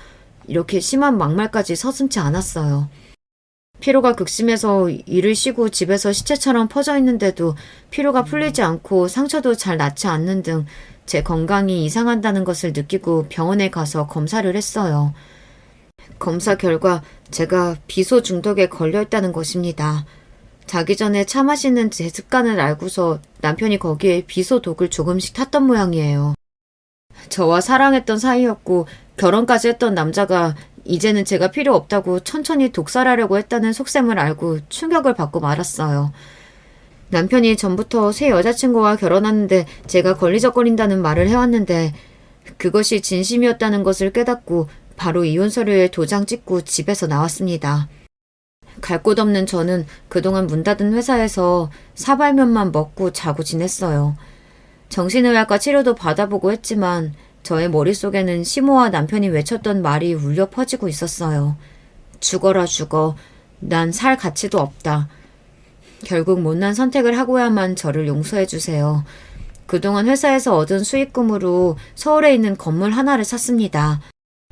이렇게 심한 막말까지 서슴지 않았어요. 피로가 극심해서 일을 쉬고 집에서 시체처럼 퍼져 있는데도 피로가 풀리지 않고 상처도 잘 낫지 않는 등 제 건강이 이상한다는 것을 느끼고 병원에 가서 검사를 했어요. 검사 결과 제가 비소 중독에 걸려있다는 것입니다. 자기 전에 차 마시는 제 습관을 알고서 남편이 거기에 비소 독을 조금씩 탔던 모양이에요. 저와 사랑했던 사이였고 결혼까지 했던 남자가 이제는 제가 필요 없다고 천천히 독살하려고 했다는 속셈을 알고 충격을 받고 말았어요. 남편이 전부터 새 여자친구와 결혼하는데 제가 걸리적거린다는 말을 해왔는데 그것이 진심이었다는 것을 깨닫고 바로 이혼 서류에 도장 찍고 집에서 나왔습니다. 갈 곳 없는 저는 그동안 문 닫은 회사에서 사발면만 먹고 자고 지냈어요. 정신의학과 치료도 받아보고 했지만 저의 머릿속에는 시모와 남편이 외쳤던 말이 울려 퍼지고 있었어요. 죽어라 죽어. 난 살 가치도 없다. 결국 못난 선택을 하고야만 저를 용서해 주세요. 그동안 회사에서 얻은 수익금으로 서울에 있는 건물 하나를 샀습니다.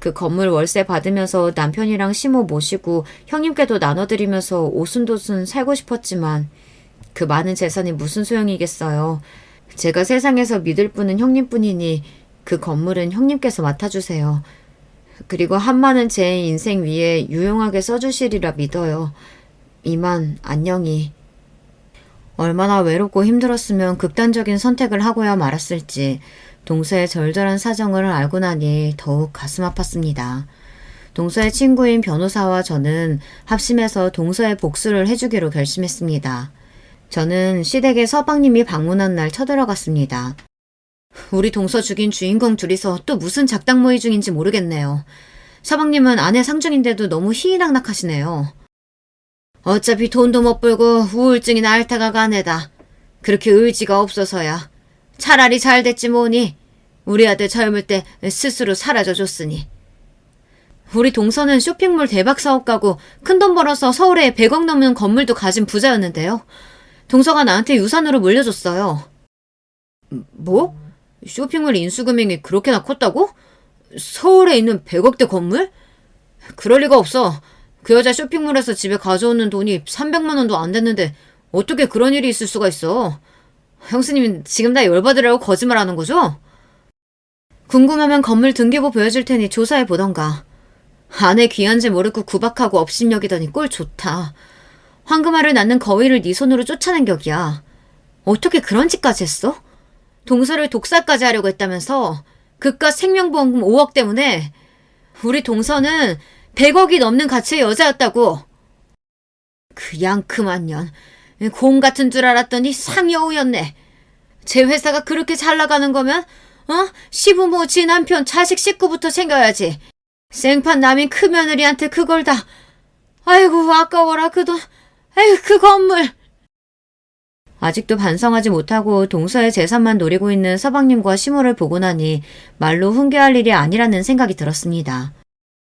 그 건물 월세 받으면서 남편이랑 시모 모시고 형님께도 나눠드리면서 오순도순 살고 싶었지만 그 많은 재산이 무슨 소용이겠어요. 제가 세상에서 믿을 분은 형님뿐이니 그 건물은 형님께서 맡아주세요. 그리고 한마는 제 인생 위에 유용하게 써주시리라 믿어요. 이만 안녕히. 얼마나 외롭고 힘들었으면 극단적인 선택을 하고야 말았을지 동서의 절절한 사정을 알고 나니 더욱 가슴 아팠습니다. 동서의 친구인 변호사와 저는 합심해서 동서의 복수를 해주기로 결심했습니다. 저는 시댁에 서방님이 방문한 날 쳐들어갔습니다. 우리 동서 죽인 주인공 둘이서 또 무슨 작당 모의 중인지 모르겠네요. 서방님은 아내 상중인데도 너무 희희낙낙하시네요. 어차피 돈도 못 벌고 우울증이나 앓다가 가네다. 그렇게 의지가 없어서야. 차라리 잘 됐지 뭐니. 우리 아들 젊을 때 스스로 사라져줬으니. 우리 동서는 쇼핑몰 대박 사업가고 큰돈 벌어서 서울에 100억 넘는 건물도 가진 부자였는데요. 동서가 나한테 유산으로 물려줬어요. 뭐? 쇼핑몰 인수금액이 그렇게나 컸다고? 서울에 있는 100억대 건물? 그럴 리가 없어. 그 여자 쇼핑몰에서 집에 가져오는 돈이 300만 원도 안 됐는데 어떻게 그런 일이 있을 수가 있어. 형수님 지금 다 열받으라고 거짓말하는 거죠? 궁금하면 건물 등기부 보여줄 테니 조사해 보던가. 아내 귀한지 모르고 구박하고 업신여기더니 꼴 좋다. 황금알을 낳는 거위를 네 손으로 쫓아낸 격이야. 어떻게 그런 짓까지 했어? 동서를 독살까지 하려고 했다면서. 그깟 생명보험금 5억 때문에. 우리 동서는 100억이 넘는 가치의 여자였다고. 그 양큼한 년. 곰 같은 줄 알았더니 상여우였네. 제 회사가 그렇게 잘 나가는 거면 시부모, 지 남편, 자식 식구부터 챙겨야지. 생판 남인 큰며느리한테 그걸 다. 아이고 아까워라 그 돈. 아이고 그 건물. 아직도 반성하지 못하고 동서의 재산만 노리고 있는 서방님과 시모를 보고 나니 말로 훈계할 일이 아니라는 생각이 들었습니다.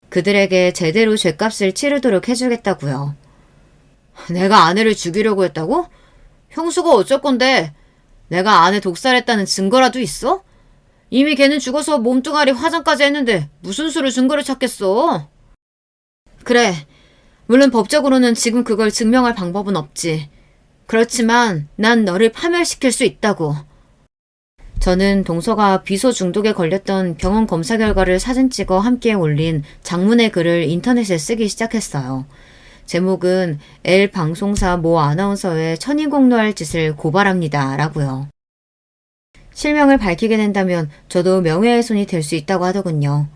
그들에게 제대로 죗값을 치르도록 해주겠다고요. 내가 아내를 죽이려고 했다고? 형수가 어쩔 건데? 내가 아내 독살했다는 증거라도 있어? 이미 걔는 죽어서 몸뚱아리 화장까지 했는데 무슨 수로 증거를 찾겠어? 그래. 물론 법적으로는 지금 그걸 증명할 방법은 없지. 그렇지만 난 너를 파멸시킬 수 있다고. 저는 동서가 비소 중독에 걸렸던 병원 검사 결과를 사진 찍어 함께 올린 장문의 글을 인터넷에 쓰기 시작했어요. 제목은 L 방송사 모 아나운서의 천인공노할 짓을 고발합니다. 라고요. 실명을 밝히게 된다면 저도 명예훼손이 될 수 있다고 하더군요.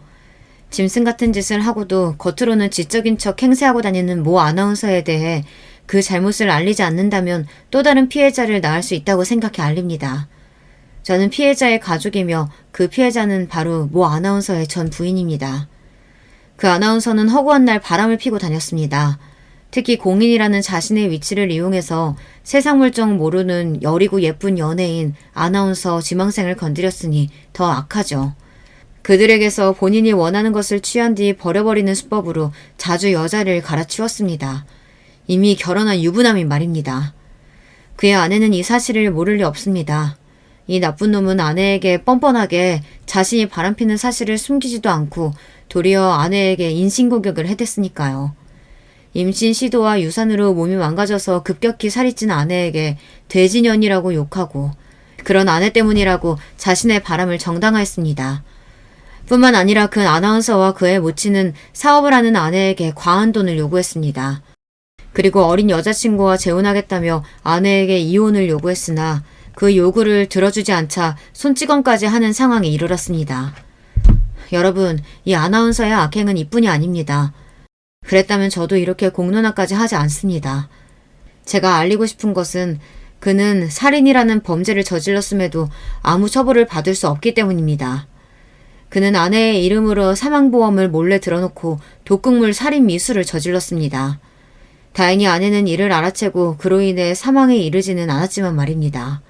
짐승 같은 짓을 하고도 겉으로는 지적인 척 행세하고 다니는 모 아나운서에 대해 그 잘못을 알리지 않는다면 또 다른 피해자를 낳을 수 있다고 생각해 알립니다. 저는 피해자의 가족이며 그 피해자는 바로 모 아나운서의 전 부인입니다. 그 아나운서는 허구한 날 바람을 피고 다녔습니다. 특히 공인이라는 자신의 위치를 이용해서 세상 물정 모르는 여리고 예쁜 연예인, 아나운서, 지망생을 건드렸으니 더 악하죠. 그들에게서 본인이 원하는 것을 취한 뒤 버려버리는 수법으로 자주 여자를 갈아치웠습니다. 이미 결혼한 유부남인 말입니다. 그의 아내는 이 사실을 모를 리 없습니다. 이 나쁜 놈은 아내에게 뻔뻔하게 자신이 바람피는 사실을 숨기지도 않고 도리어 아내에게 인신공격을 해댔으니까요. 임신 시도와 유산으로 몸이 망가져서 급격히 살이 찐 아내에게 돼지년이라고 욕하고 그런 아내 때문이라고 자신의 바람을 정당화했습니다. 뿐만 아니라 그 아나운서와 그의 모친은 사업을 하는 아내에게 과한 돈을 요구했습니다. 그리고 어린 여자친구와 재혼하겠다며 아내에게 이혼을 요구했으나 그 요구를 들어주지 않자 손찌검까지 하는 상황에 이르렀습니다. 여러분, 이 아나운서의 악행은 이뿐이 아닙니다. 그랬다면 저도 이렇게 공론화까지 하지 않습니다. 제가 알리고 싶은 것은 그는 살인이라는 범죄를 저질렀음에도 아무 처벌을 받을 수 없기 때문입니다. 그는 아내의 이름으로 사망보험을 몰래 들어놓고 독극물 살인 미수를 저질렀습니다. 다행히 아내는 이를 알아채고 그로 인해 사망에 이르지는 않았지만 말입니다.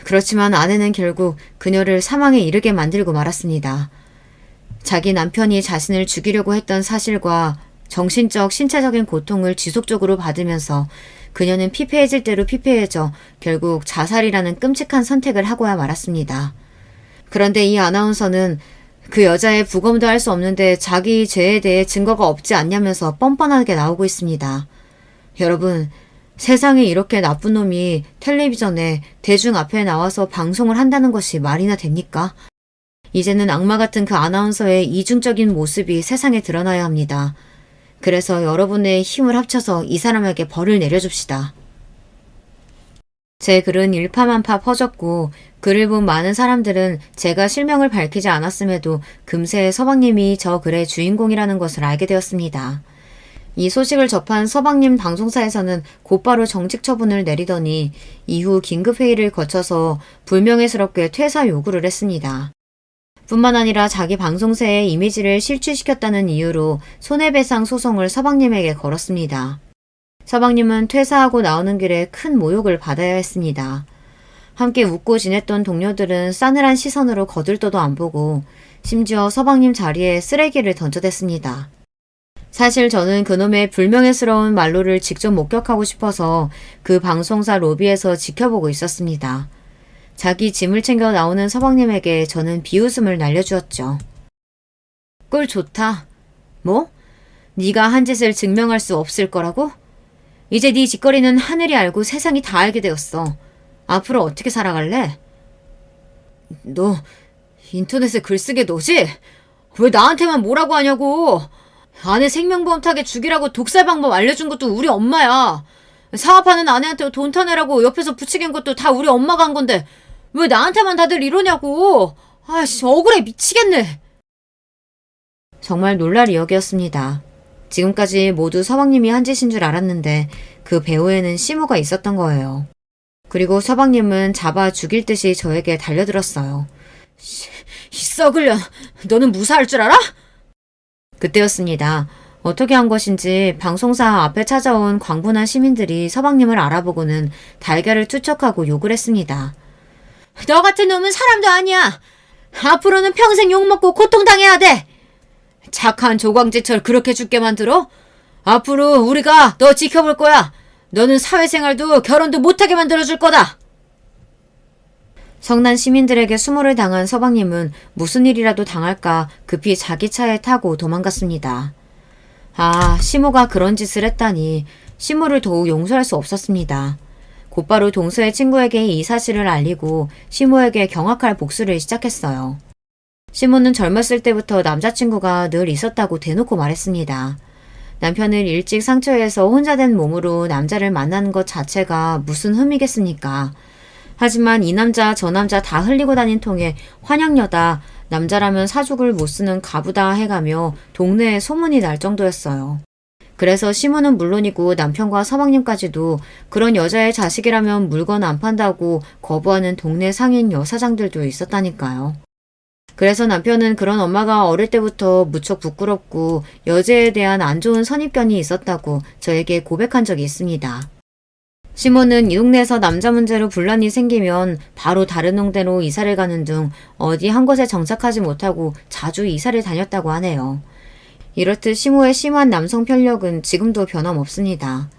그렇지만 아내는 결국 그녀를 사망에 이르게 만들고 말았습니다. 자기 남편이 자신을 죽이려고 했던 사실과 정신적, 신체적인 고통을 지속적으로 받으면서 그녀는 피폐해질 대로 피폐해져 결국 자살이라는 끔찍한 선택을 하고야 말았습니다. 그런데 이 아나운서는 그 여자의 부검도 할 수 없는데 자기 죄에 대해 증거가 없지 않냐면서 뻔뻔하게 나오고 있습니다. 여러분, 세상에 이렇게 나쁜 놈이 텔레비전에 대중 앞에 나와서 방송을 한다는 것이 말이나 됩니까? 이제는 악마 같은 그 아나운서의 이중적인 모습이 세상에 드러나야 합니다. 그래서 여러분의 힘을 합쳐서 이 사람에게 벌을 내려줍시다. 제 글은 일파만파 퍼졌고 글을 본 많은 사람들은 제가 실명을 밝히지 않았음에도 금세 서방님이 저 글의 주인공이라는 것을 알게 되었습니다. 이 소식을 접한 서방님 방송사에서는 곧바로 정직 처분을 내리더니 이후 긴급회의를 거쳐서 불명예스럽게 퇴사 요구를 했습니다. 뿐만 아니라 자기 방송사의 이미지를 실추시켰다는 이유로 손해배상 소송을 서방님에게 걸었습니다. 서방님은 퇴사하고 나오는 길에 큰 모욕을 받아야 했습니다. 함께 웃고 지냈던 동료들은 싸늘한 시선으로 거들떠도 안 보고 심지어 서방님 자리에 쓰레기를 던져댔습니다. 사실 저는 그놈의 불명예스러운 말로를 직접 목격하고 싶어서 그 방송사 로비에서 지켜보고 있었습니다. 자기 짐을 챙겨 나오는 서방님에게 저는 비웃음을 날려주었죠. 꿀 좋다. 뭐? 네가 한 짓을 증명할 수 없을 거라고? 이제 네 짓거리는 하늘이 알고 세상이 다 알게 되었어. 앞으로 어떻게 살아갈래? 너 인터넷에 글쓰게 너지? 왜 나한테만 뭐라고 하냐고. 아내 생명보험 타게 죽이라고 독살 방법 알려준 것도 우리 엄마야. 사업하는 아내한테 돈 타내라고 옆에서 부추긴 것도 다 우리 엄마가 한 건데 왜 나한테만 다들 이러냐고. 아이씨, 억울해 미치겠네. 정말 놀랄 이야기였습니다. 지금까지 모두 서방님이 한 짓인 줄 알았는데 그 배후에는 심호가 있었던 거예요. 그리고 서방님은 잡아 죽일 듯이 저에게 달려들었어요. 이 썩을 년, 너는 무사할 줄 알아? 그때였습니다. 어떻게 한 것인지 방송사 앞에 찾아온 광분한 시민들이 서방님을 알아보고는 달걀을 투척하고 욕을 했습니다. 너 같은 놈은 사람도 아니야. 앞으로는 평생 욕먹고 고통당해야 돼. 착한 조광재철 그렇게 죽게 만들어? 앞으로 우리가 너 지켜볼 거야. 너는 사회생활도 결혼도 못하게 만들어줄 거다. 성난 시민들에게 수모를 당한 서방님은 무슨 일이라도 당할까 급히 자기 차에 타고 도망갔습니다. 아, 시모가 그런 짓을 했다니 시모를 더욱 용서할 수 없었습니다. 곧바로 동서의 친구에게 이 사실을 알리고 시모에게 경악할 복수를 시작했어요. 시모는 젊었을 때부터 남자친구가 늘 있었다고 대놓고 말했습니다. 남편을 일찍 상처해서 혼자 된 몸으로 남자를 만나는 것 자체가 무슨 흠이겠습니까? 하지만 이 남자 저 남자 다 흘리고 다닌 통에 환양여다, 남자라면 사죽을 못 쓰는 가부다 해가며 동네에 소문이 날 정도였어요. 그래서 시모는 물론이고 남편과 서방님까지도 그런 여자의 자식이라면 물건 안 판다고 거부하는 동네 상인 여사장들도 있었다니까요. 그래서 남편은 그런 엄마가 어릴 때부터 무척 부끄럽고 여자에 대한 안 좋은 선입견이 있었다고 저에게 고백한 적이 있습니다. 시모는 이 동네에서 남자 문제로 분란이 생기면 바로 다른 동네로 이사를 가는 등 어디 한 곳에 정착하지 못하고 자주 이사를 다녔다고 하네요. 이렇듯 시모의 심한 남성 편력은 지금도 변함없습니다.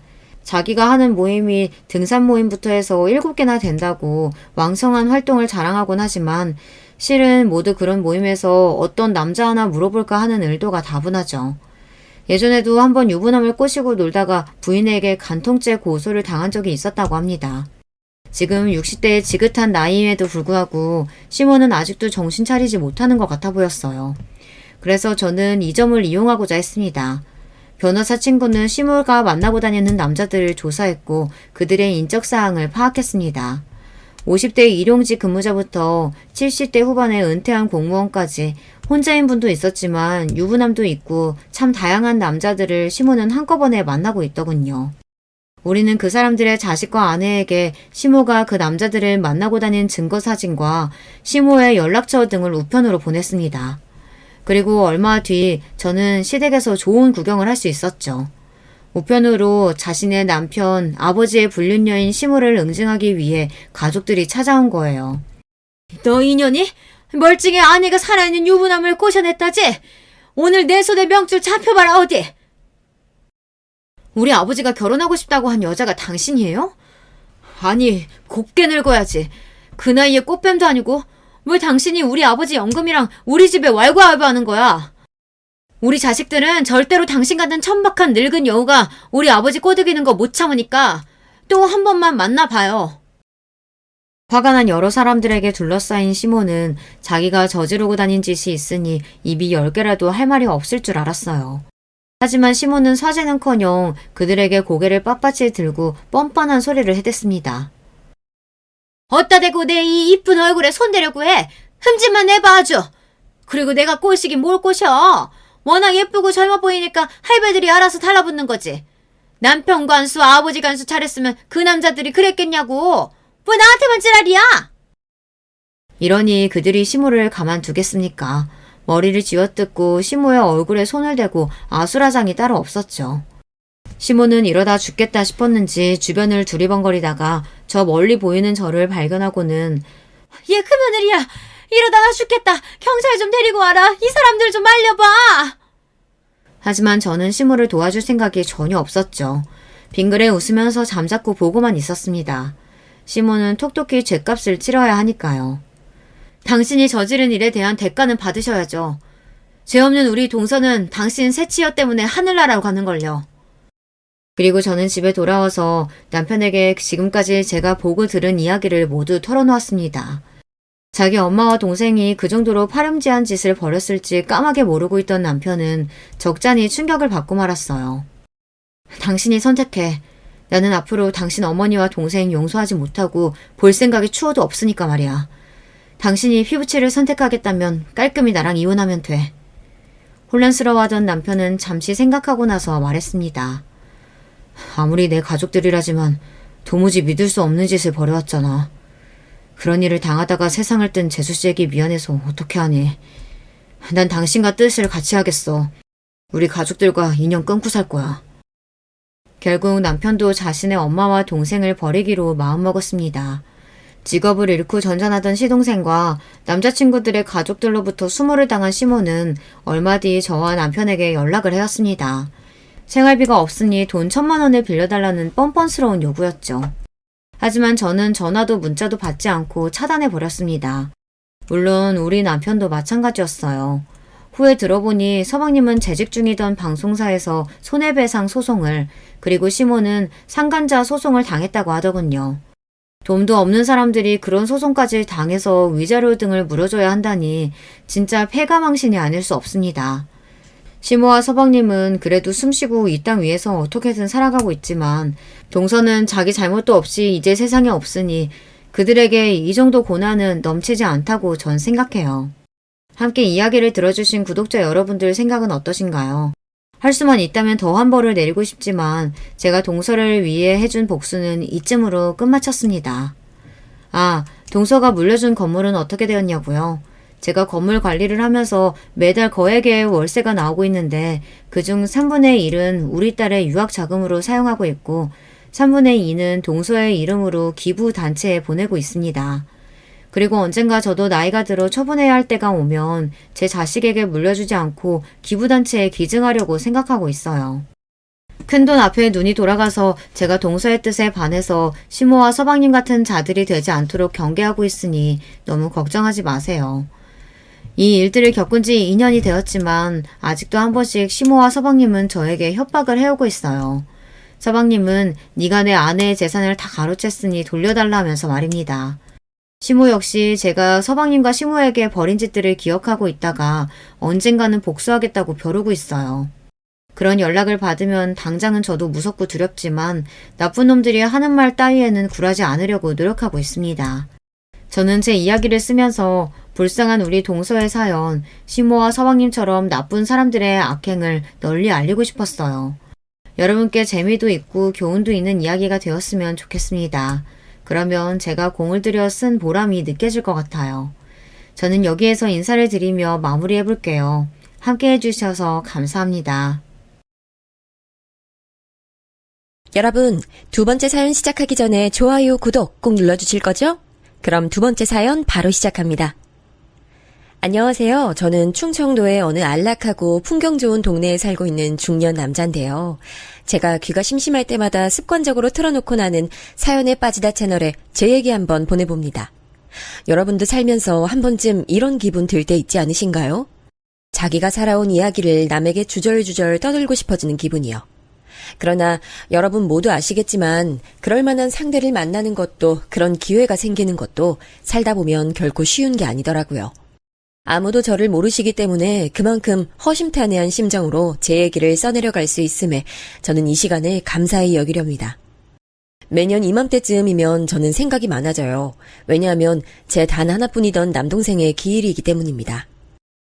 자기가 하는 모임이 등산 모임부터 해서 7개나 된다고 왕성한 활동을 자랑하곤 하지만 실은 모두 그런 모임에서 어떤 남자 하나 물어볼까 하는 의도가 다분하죠. 예전에도 한번 유부남을 꼬시고 놀다가 부인에게 간통죄 고소를 당한 적이 있었다고 합니다. 지금 60대의 지긋한 나이임에도 불구하고 시모는 아직도 정신 차리지 못하는 것 같아 보였어요. 그래서 저는 이 점을 이용하고자 했습니다. 변호사 친구는 시모가 만나고 다니는 남자들을 조사했고 그들의 인적사항을 파악했습니다. 50대 일용직 근무자부터 70대 후반에 은퇴한 공무원까지 혼자인 분도 있었지만 유부남도 있고 참 다양한 남자들을 시모는 한꺼번에 만나고 있더군요. 우리는 그 사람들의 자식과 아내에게 시모가 그 남자들을 만나고 다닌 증거사진과 시모의 연락처 등을 우편으로 보냈습니다. 그리고 얼마 뒤 저는 시댁에서 좋은 구경을 할 수 있었죠. 우편으로 자신의 남편, 아버지의 불륜녀인 시모를 응징하기 위해 가족들이 찾아온 거예요. 너 이년이? 멀쩡히 아내가 살아있는 유부남을 꼬셔냈다지? 오늘 내 손에 명줄 잡혀봐라 어디? 우리 아버지가 결혼하고 싶다고 한 여자가 당신이에요? 아니, 곱게 늙어야지. 그 나이에 꽃뱀도 아니고 왜 당신이 우리 아버지 연금이랑 우리 집에 왈가왈부하는 거야? 우리 자식들은 절대로 당신 같은 천박한 늙은 여우가 우리 아버지 꼬드기는 거 못 참으니까 또 한 번만 만나봐요. 화가 난 여러 사람들에게 둘러싸인 시모는 자기가 저지르고 다닌 짓이 있으니 입이 10개라도 할 말이 없을 줄 알았어요. 하지만 시모는 사죄는커녕 그들에게 고개를 빳빳이 들고 뻔뻔한 소리를 해댔습니다. 어따 대고 내 이 이쁜 얼굴에 손대려고 해. 흠집만 내봐 아주. 그리고 내가 꼬시긴 뭘 꼬셔. 워낙 예쁘고 젊어 보이니까 할배들이 알아서 달라붙는 거지. 남편 관수, 아버지 관수 잘했으면 그 남자들이 그랬겠냐고. 왜 나한테만 지랄이야? 이러니 그들이 시모를 가만두겠습니까? 머리를 쥐어뜯고 시모의 얼굴에 손을 대고 아수라장이 따로 없었죠. 시모는 이러다 죽겠다 싶었는지 주변을 두리번거리다가 저 멀리 보이는 저를 발견하고는 얘 큰며느리야. 이러다 나 죽겠다. 경찰 좀 데리고 와라. 이 사람들 좀 말려봐. 하지만 저는 시모를 도와줄 생각이 전혀 없었죠. 빙그레 웃으면서 잠자코 보고만 있었습니다. 시모는 톡톡히 죗값을 치러야 하니까요. 당신이 저지른 일에 대한 대가는 받으셔야죠. 죄 없는 우리 동서는 당신 새치여 때문에 하늘나라로 가는걸요. 그리고 저는 집에 돌아와서 남편에게 지금까지 제가 보고 들은 이야기를 모두 털어놓았습니다. 자기 엄마와 동생이 그 정도로 파렴치한 짓을 벌였을지 까맣게 모르고 있던 남편은 적잖이 충격을 받고 말았어요. 당신이 선택해. 나는 앞으로 당신 어머니와 동생 용서하지 못하고 볼 생각이 추워도 없으니까 말이야. 당신이 피부치를 선택하겠다면 깔끔히 나랑 이혼하면 돼. 혼란스러워하던 남편은 잠시 생각하고 나서 말했습니다. 아무리 내 가족들이라지만 도무지 믿을 수 없는 짓을 벌여왔잖아. 그런 일을 당하다가 세상을 뜬 재수씨에게 미안해서 어떻게 하니. 난 당신과 뜻을 같이 하겠어. 우리 가족들과 인연 끊고 살 거야. 결국 남편도 자신의 엄마와 동생을 버리기로 마음먹었습니다. 직업을 잃고 전전하던 시동생과 남자친구들의 가족들로부터 수모를 당한 시모는 얼마 뒤 저와 남편에게 연락을 해왔습니다. 생활비가 없으니 돈 1,000만 원을 빌려달라는 뻔뻔스러운 요구였죠. 하지만 저는 전화도 문자도 받지 않고 차단해버렸습니다. 물론 우리 남편도 마찬가지였어요. 후에 들어보니 서방님은 재직 중이던 방송사에서 손해배상 소송을, 그리고 시모는 상간자 소송을 당했다고 하더군요. 돈도 없는 사람들이 그런 소송까지 당해서 위자료 등을 물어줘야 한다니 진짜 패가망신이 아닐 수 없습니다. 시모와 서방님은 그래도 숨쉬고 이 땅 위에서 어떻게든 살아가고 있지만 동서는 자기 잘못도 없이 이제 세상에 없으니 그들에게 이 정도 고난은 넘치지 않다고 전 생각해요. 함께 이야기를 들어주신 구독자 여러분들 생각은 어떠신가요? 할 수만 있다면 더 한 벌을 내리고 싶지만 제가 동서를 위해 해준 복수는 이쯤으로 끝마쳤습니다. 아, 동서가 물려준 건물은 어떻게 되었냐고요? 제가 건물 관리를 하면서 매달 거액의 월세가 나오고 있는데 그중 3분의 1은 우리 딸의 유학 자금으로 사용하고 있고 3분의 2는 동서의 이름으로 기부 단체에 보내고 있습니다. 그리고 언젠가 저도 나이가 들어 처분해야 할 때가 오면 제 자식에게 물려주지 않고 기부단체에 기증하려고 생각하고 있어요. 큰돈 앞에 눈이 돌아가서 제가 동서의 뜻에 반해서 시모와 서방님 같은 자들이 되지 않도록 경계하고 있으니 너무 걱정하지 마세요. 이 일들을 겪은 지 2년이 되었지만 아직도 한 번씩 시모와 서방님은 저에게 협박을 해오고 있어요. 서방님은 네가 내 아내의 재산을 다 가로챘으니 돌려달라 하면서 말입니다. 시모 역시 제가 서방님과 시모에게 벌인 짓들을 기억하고 있다가 언젠가는 복수하겠다고 벼르고 있어요. 그런 연락을 받으면 당장은 저도 무섭고 두렵지만 나쁜 놈들이 하는 말 따위에는 굴하지 않으려고 노력하고 있습니다. 저는 제 이야기를 쓰면서 불쌍한 우리 동서의 사연, 시모와 서방님처럼 나쁜 사람들의 악행을 널리 알리고 싶었어요. 여러분께 재미도 있고 교훈도 있는 이야기가 되었으면 좋겠습니다. 그러면 제가 공을 들여 쓴 보람이 느껴질 것 같아요. 저는 여기에서 인사를 드리며 마무리해 볼게요. 함께 해주셔서 감사합니다. 여러분, 두 번째 사연 시작하기 전에 좋아요, 구독 꼭 눌러주실 거죠? 그럼 두 번째 사연 바로 시작합니다. 안녕하세요. 저는 충청도의 어느 안락하고 풍경 좋은 동네에 살고 있는 중년 남잔데요. 제가 귀가 심심할 때마다 습관적으로 틀어놓고 나는 사연에 빠지다 채널에 제 얘기 한번 보내봅니다. 여러분도 살면서 한 번쯤 이런 기분 들 때 있지 않으신가요? 자기가 살아온 이야기를 남에게 주절주절 떠들고 싶어지는 기분이요. 그러나 여러분 모두 아시겠지만 그럴 만한 상대를 만나는 것도 그런 기회가 생기는 것도 살다 보면 결코 쉬운 게 아니더라고요. 아무도 저를 모르시기 때문에 그만큼 허심탄회한 심정으로 제 얘기를 써내려갈 수 있음에 저는 이 시간을 감사히 여기렵니다. 매년 이맘때쯤이면 저는 생각이 많아져요. 왜냐하면 제 단 하나뿐이던 남동생의 기일이기 때문입니다.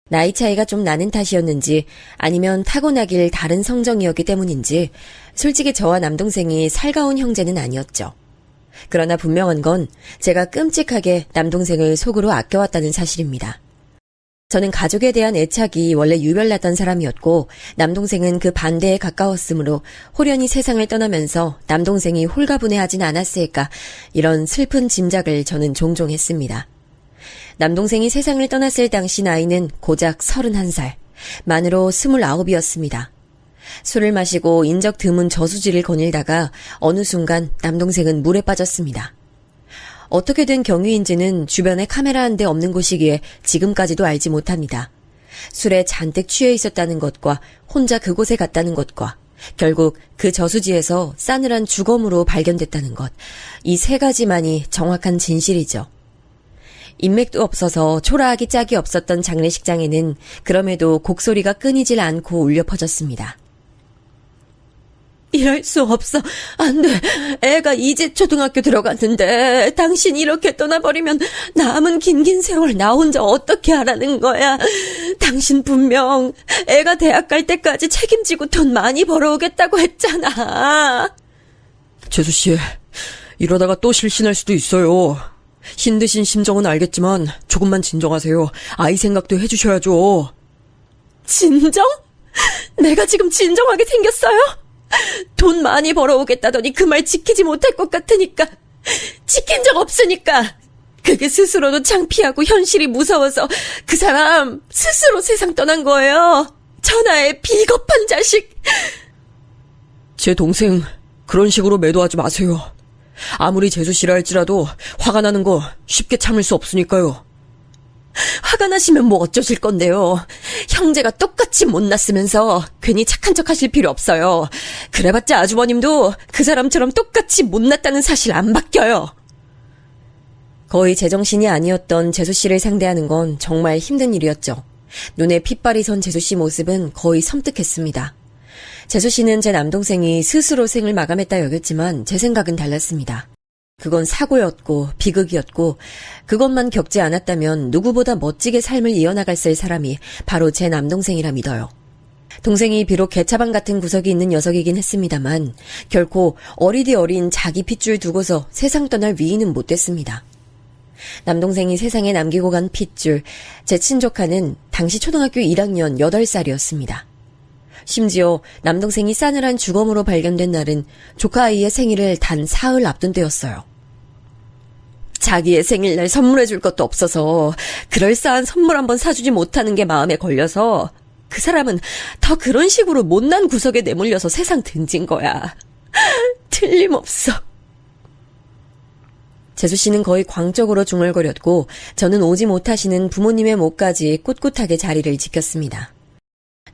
나이 차이가 좀 나는 탓이었는지 아니면 타고나길 다른 성정이었기 때문인지 솔직히 저와 남동생이 살가운 형제는 아니었죠. 그러나 분명한 건 제가 끔찍하게 남동생을 속으로 아껴왔다는 사실입니다. 저는 가족에 대한 애착이 원래 유별났던 사람이었고 남동생은 그 반대에 가까웠으므로 홀연히 세상을 떠나면서 남동생이 홀가분해하진 않았을까 이런 슬픈 짐작을 저는 종종 했습니다. 남동생이 세상을 떠났을 당시 나이는 고작 31살, 만으로 29이었습니다. 술을 마시고 인적 드문 저수지를 거닐다가 어느 순간 남동생은 물에 빠졌습니다. 어떻게 된 경위인지는 주변에 카메라 한 대 없는 곳이기에 지금까지도 알지 못합니다. 술에 잔뜩 취해 있었다는 것과 혼자 그곳에 갔다는 것과 결국 그 저수지에서 싸늘한 주검으로 발견됐다는 것, 이 세 가지만이 정확한 진실이죠. 인맥도 없어서 초라하기 짝이 없었던 장례식장에는 그럼에도 곡소리가 끊이질 않고 울려 퍼졌습니다. 이럴 수 없어. 안 돼. 애가 이제 초등학교 들어갔는데 당신 이렇게 떠나버리면 남은 긴 세월 나 혼자 어떻게 하라는 거야. 당신 분명 애가 대학 갈 때까지 책임지고 돈 많이 벌어오겠다고 했잖아. 재수씨, 이러다가 또 실신할 수도 있어요. 힘드신 심정은 알겠지만 조금만 진정하세요. 아이 생각도 해주셔야죠. 진정? 내가 지금 진정하게 생겼어요? 돈 많이 벌어오겠다더니 그 말 지키지 못할 것 같으니까, 지킨 적 없으니까, 그게 스스로도 창피하고 현실이 무서워서 그 사람 스스로 세상 떠난 거예요. 천하의 비겁한 자식. 제 동생 그런 식으로 매도하지 마세요. 아무리 재수씨라 할지라도 화가 나는 거 쉽게 참을 수 없으니까요. 화가 나시면 뭐 어쩌실 건데요. 형제가 똑같이 못났으면서 괜히 착한 척 하실 필요 없어요. 그래봤자 아주버님도 그 사람처럼 똑같이 못났다는 사실 안 바뀌어요. 거의 제정신이 아니었던 재수씨를 상대하는 건 정말 힘든 일이었죠. 눈에 핏발이 선 재수씨 모습은 거의 섬뜩했습니다. 재수씨는 제 남동생이 스스로 생을 마감했다 여겼지만 제 생각은 달랐습니다. 그건 사고였고 비극이었고 그것만 겪지 않았다면 누구보다 멋지게 삶을 이어나갔을 사람이 바로 제 남동생이라 믿어요. 동생이 비록 개차반 같은 구석이 있는 녀석이긴 했습니다만 결코 어리디 어린 자기 핏줄 두고서 세상 떠날 위인은 못 됐습니다. 남동생이 세상에 남기고 간 핏줄, 제 친조카는 당시 초등학교 1학년 8살이었습니다. 심지어 남동생이 싸늘한 주검으로 발견된 날은 조카 아이의 생일을 단 사흘 앞둔 때였어요. 자기의 생일날 선물해줄 것도 없어서 그럴싸한 선물 한번 사주지 못하는 게 마음에 걸려서 그 사람은 더 그런 식으로 못난 구석에 내몰려서 세상 등진 거야. 틀림없어. 재수씨는 거의 광적으로 중얼거렸고 저는 오지 못하시는 부모님의 목까지 꿋꿋하게 자리를 지켰습니다.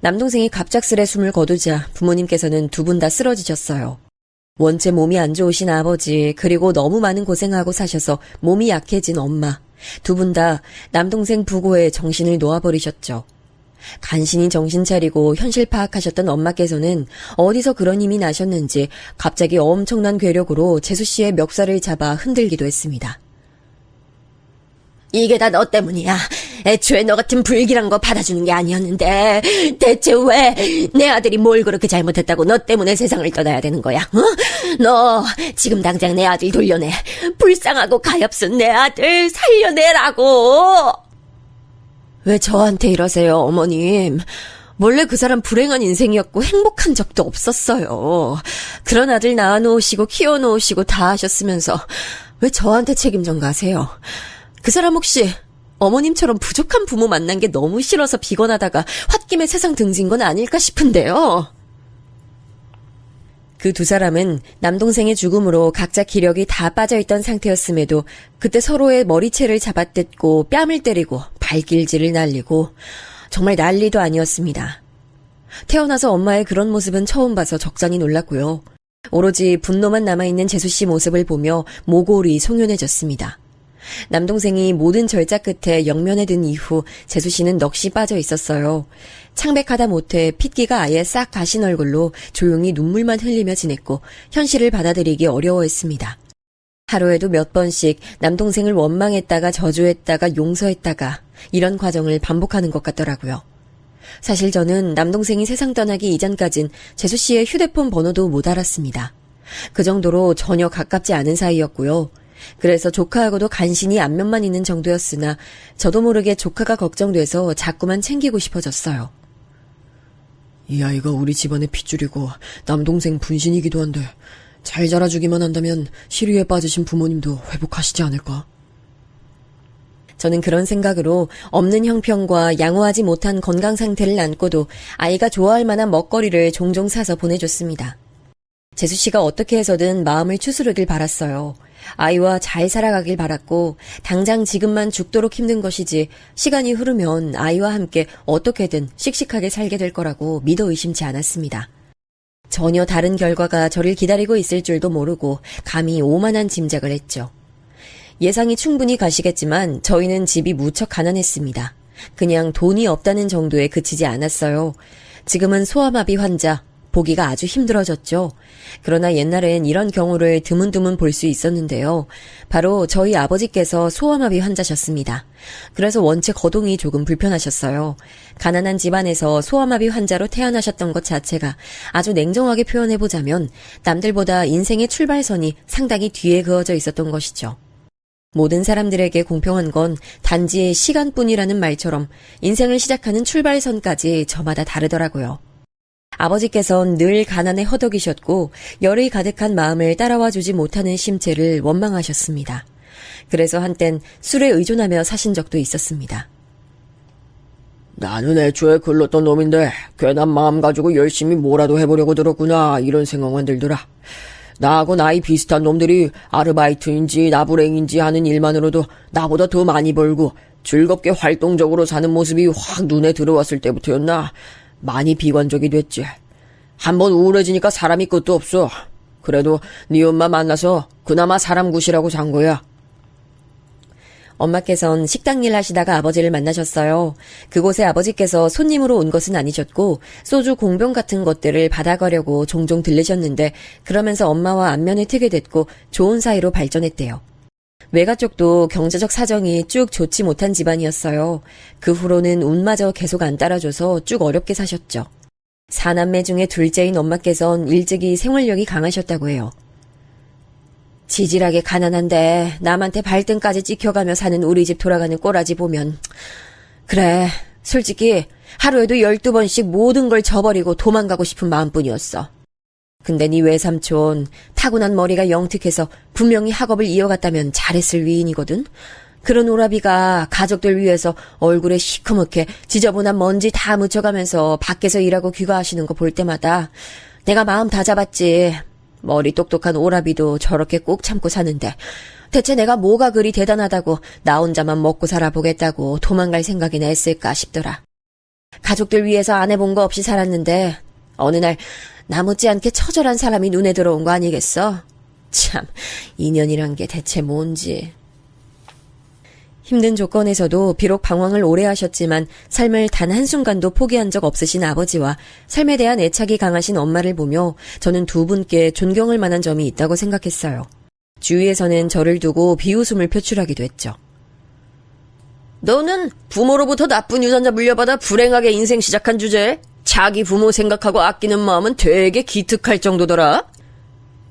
남동생이 갑작스레 숨을 거두자 부모님께서는 두 분 다 쓰러지셨어요. 원체 몸이 안 좋으신 아버지, 그리고 너무 많은 고생하고 사셔서 몸이 약해진 엄마, 두 분 다 남동생 부고에 정신을 놓아버리셨죠. 간신히 정신 차리고 현실 파악하셨던 엄마께서는 어디서 그런 힘이 나셨는지 갑자기 엄청난 괴력으로 재수씨의 멱살을 잡아 흔들기도 했습니다. 이게 다 너 때문이야. 애초에 너 같은 불길한 거 받아주는 게 아니었는데 대체 왜 내 아들이 뭘 그렇게 잘못했다고 너 때문에 세상을 떠나야 되는 거야? 너 지금 당장 내 아들 돌려내. 불쌍하고 가엾은 내 아들 살려내라고. 왜 저한테 이러세요, 어머님? 원래 그 사람 불행한 인생이었고 행복한 적도 없었어요. 그런 아들 낳아놓으시고 키워놓으시고 다 하셨으면서 왜 저한테 책임 전가하세요? 그 사람 혹시 어머님처럼 부족한 부모 만난 게 너무 싫어서 비건하다가 홧김에 세상 등진 건 아닐까 싶은데요. 그 두 사람은 남동생의 죽음으로 각자 기력이 다 빠져있던 상태였음에도 그때 서로의 머리채를 잡아뜯고 뺨을 때리고 발길질을 날리고 정말 난리도 아니었습니다. 태어나서 엄마의 그런 모습은 처음 봐서 적잖이 놀랐고요. 오로지 분노만 남아있는 재수씨 모습을 보며 모골이 송연해졌습니다. 남동생이 모든 절자 끝에 영면에 든 이후 재수씨는 넋이 빠져 있었어요. 창백하다 못해 핏기가 아예 싹 가신 얼굴로 조용히 눈물만 흘리며 지냈고 현실을 받아들이기 어려워했습니다. 하루에도 몇 번씩 남동생을 원망했다가 저주했다가 용서했다가 이런 과정을 반복하는 것 같더라고요. 사실 저는 남동생이 세상 떠나기 이전까진 재수씨의 휴대폰 번호도 못 알았습니다. 그 정도로 전혀 가깝지 않은 사이였고요. 그래서 조카하고도 간신히 안면만 있는 정도였으나 저도 모르게 조카가 걱정돼서 자꾸만 챙기고 싶어졌어요. 이 아이가 우리 집안의 핏줄이고 남동생 분신이기도 한데 잘 자라주기만 한다면 시리에 빠지신 부모님도 회복하시지 않을까? 저는 그런 생각으로 없는 형편과 양호하지 못한 건강 상태를 안고도 아이가 좋아할 만한 먹거리를 종종 사서 보내줬습니다. 재수씨가 어떻게 해서든 마음을 추스르길 바랐어요. 아이와 잘 살아가길 바랐고 당장 지금만 죽도록 힘든 것이지 시간이 흐르면 아이와 함께 어떻게든 씩씩하게 살게 될 거라고 믿어 의심치 않았습니다. 전혀 다른 결과가 저를 기다리고 있을 줄도 모르고 감히 오만한 짐작을 했죠. 예상이 충분히 가시겠지만 저희는 집이 무척 가난했습니다. 그냥 돈이 없다는 정도에 그치지 않았어요. 지금은 소아마비 환자, 보기가 아주 힘들어졌죠. 그러나 옛날엔 이런 경우를 드문드문 볼 수 있었는데요. 바로 저희 아버지께서 소아마비 환자셨습니다. 그래서 원체 거동이 조금 불편하셨어요. 가난한 집안에서 소아마비 환자로 태어나셨던 것 자체가 아주 냉정하게 표현해보자면 남들보다 인생의 출발선이 상당히 뒤에 그어져 있었던 것이죠. 모든 사람들에게 공평한 건 단지 시간뿐이라는 말처럼 인생을 시작하는 출발선까지 저마다 다르더라고요. 아버지께선 늘 가난에 허덕이셨고 열이 가득한 마음을 따라와 주지 못하는 심체를 원망하셨습니다. 그래서 한땐 술에 의존하며 사신 적도 있었습니다. 나는 애초에 글렀던 놈인데 괜한 마음 가지고 열심히 뭐라도 해보려고 들었구나 이런 생각만 들더라. 나하고 나이 비슷한 놈들이 아르바이트인지 나부랭인지 하는 일만으로도 나보다 더 많이 벌고 즐겁게 활동적으로 사는 모습이 확 눈에 들어왔을 때부터였나 많이 비관적이 됐지. 한번 우울해지니까 사람이 끝도 없어. 그래도 네 엄마 만나서 그나마 사람 굿이라고 잔 거야. 엄마께선 식당 일 하시다가 아버지를 만나셨어요. 그곳에 아버지께서 손님으로 온 것은 아니셨고 소주 공병 같은 것들을 받아가려고 종종 들르셨는데 그러면서 엄마와 안면을 트게 됐고 좋은 사이로 발전했대요. 외가 쪽도 경제적 사정이 쭉 좋지 못한 집안이었어요. 그 후로는 운마저 계속 안 따라줘서 쭉 어렵게 사셨죠. 4남매 중에 둘째인 엄마께선 일찍이 생활력이 강하셨다고 해요. 지질하게 가난한데 남한테 발등까지 찍혀가며 사는 우리 집 돌아가는 꼬라지 보면 그래 솔직히 하루에도 12번씩 모든 걸 저버리고 도망가고 싶은 마음뿐이었어. 근데 네 외삼촌 타고난 머리가 영특해서 분명히 학업을 이어갔다면 잘했을 위인이거든. 그런 오라비가 가족들 위해서 얼굴에 시커멓게 지저분한 먼지 다 묻혀가면서 밖에서 일하고 귀가하시는 거 볼 때마다 내가 마음 다 잡았지. 머리 똑똑한 오라비도 저렇게 꾹 참고 사는데 대체 내가 뭐가 그리 대단하다고 나 혼자만 먹고 살아보겠다고 도망갈 생각이나 했을까 싶더라. 가족들 위해서 안 해본 거 없이 살았는데 어느 날 나 못지않게 처절한 사람이 눈에 들어온 거 아니겠어? 참, 인연이란 게 대체 뭔지. 힘든 조건에서도 비록 방황을 오래 하셨지만 삶을 단 한순간도 포기한 적 없으신 아버지와 삶에 대한 애착이 강하신 엄마를 보며 저는 두 분께 존경할 만한 점이 있다고 생각했어요. 주위에서는 저를 두고 비웃음을 표출하기도 했죠. 너는 부모로부터 나쁜 유전자 물려받아 불행하게 인생 시작한 주제에 자기 부모 생각하고 아끼는 마음은 되게 기특할 정도더라.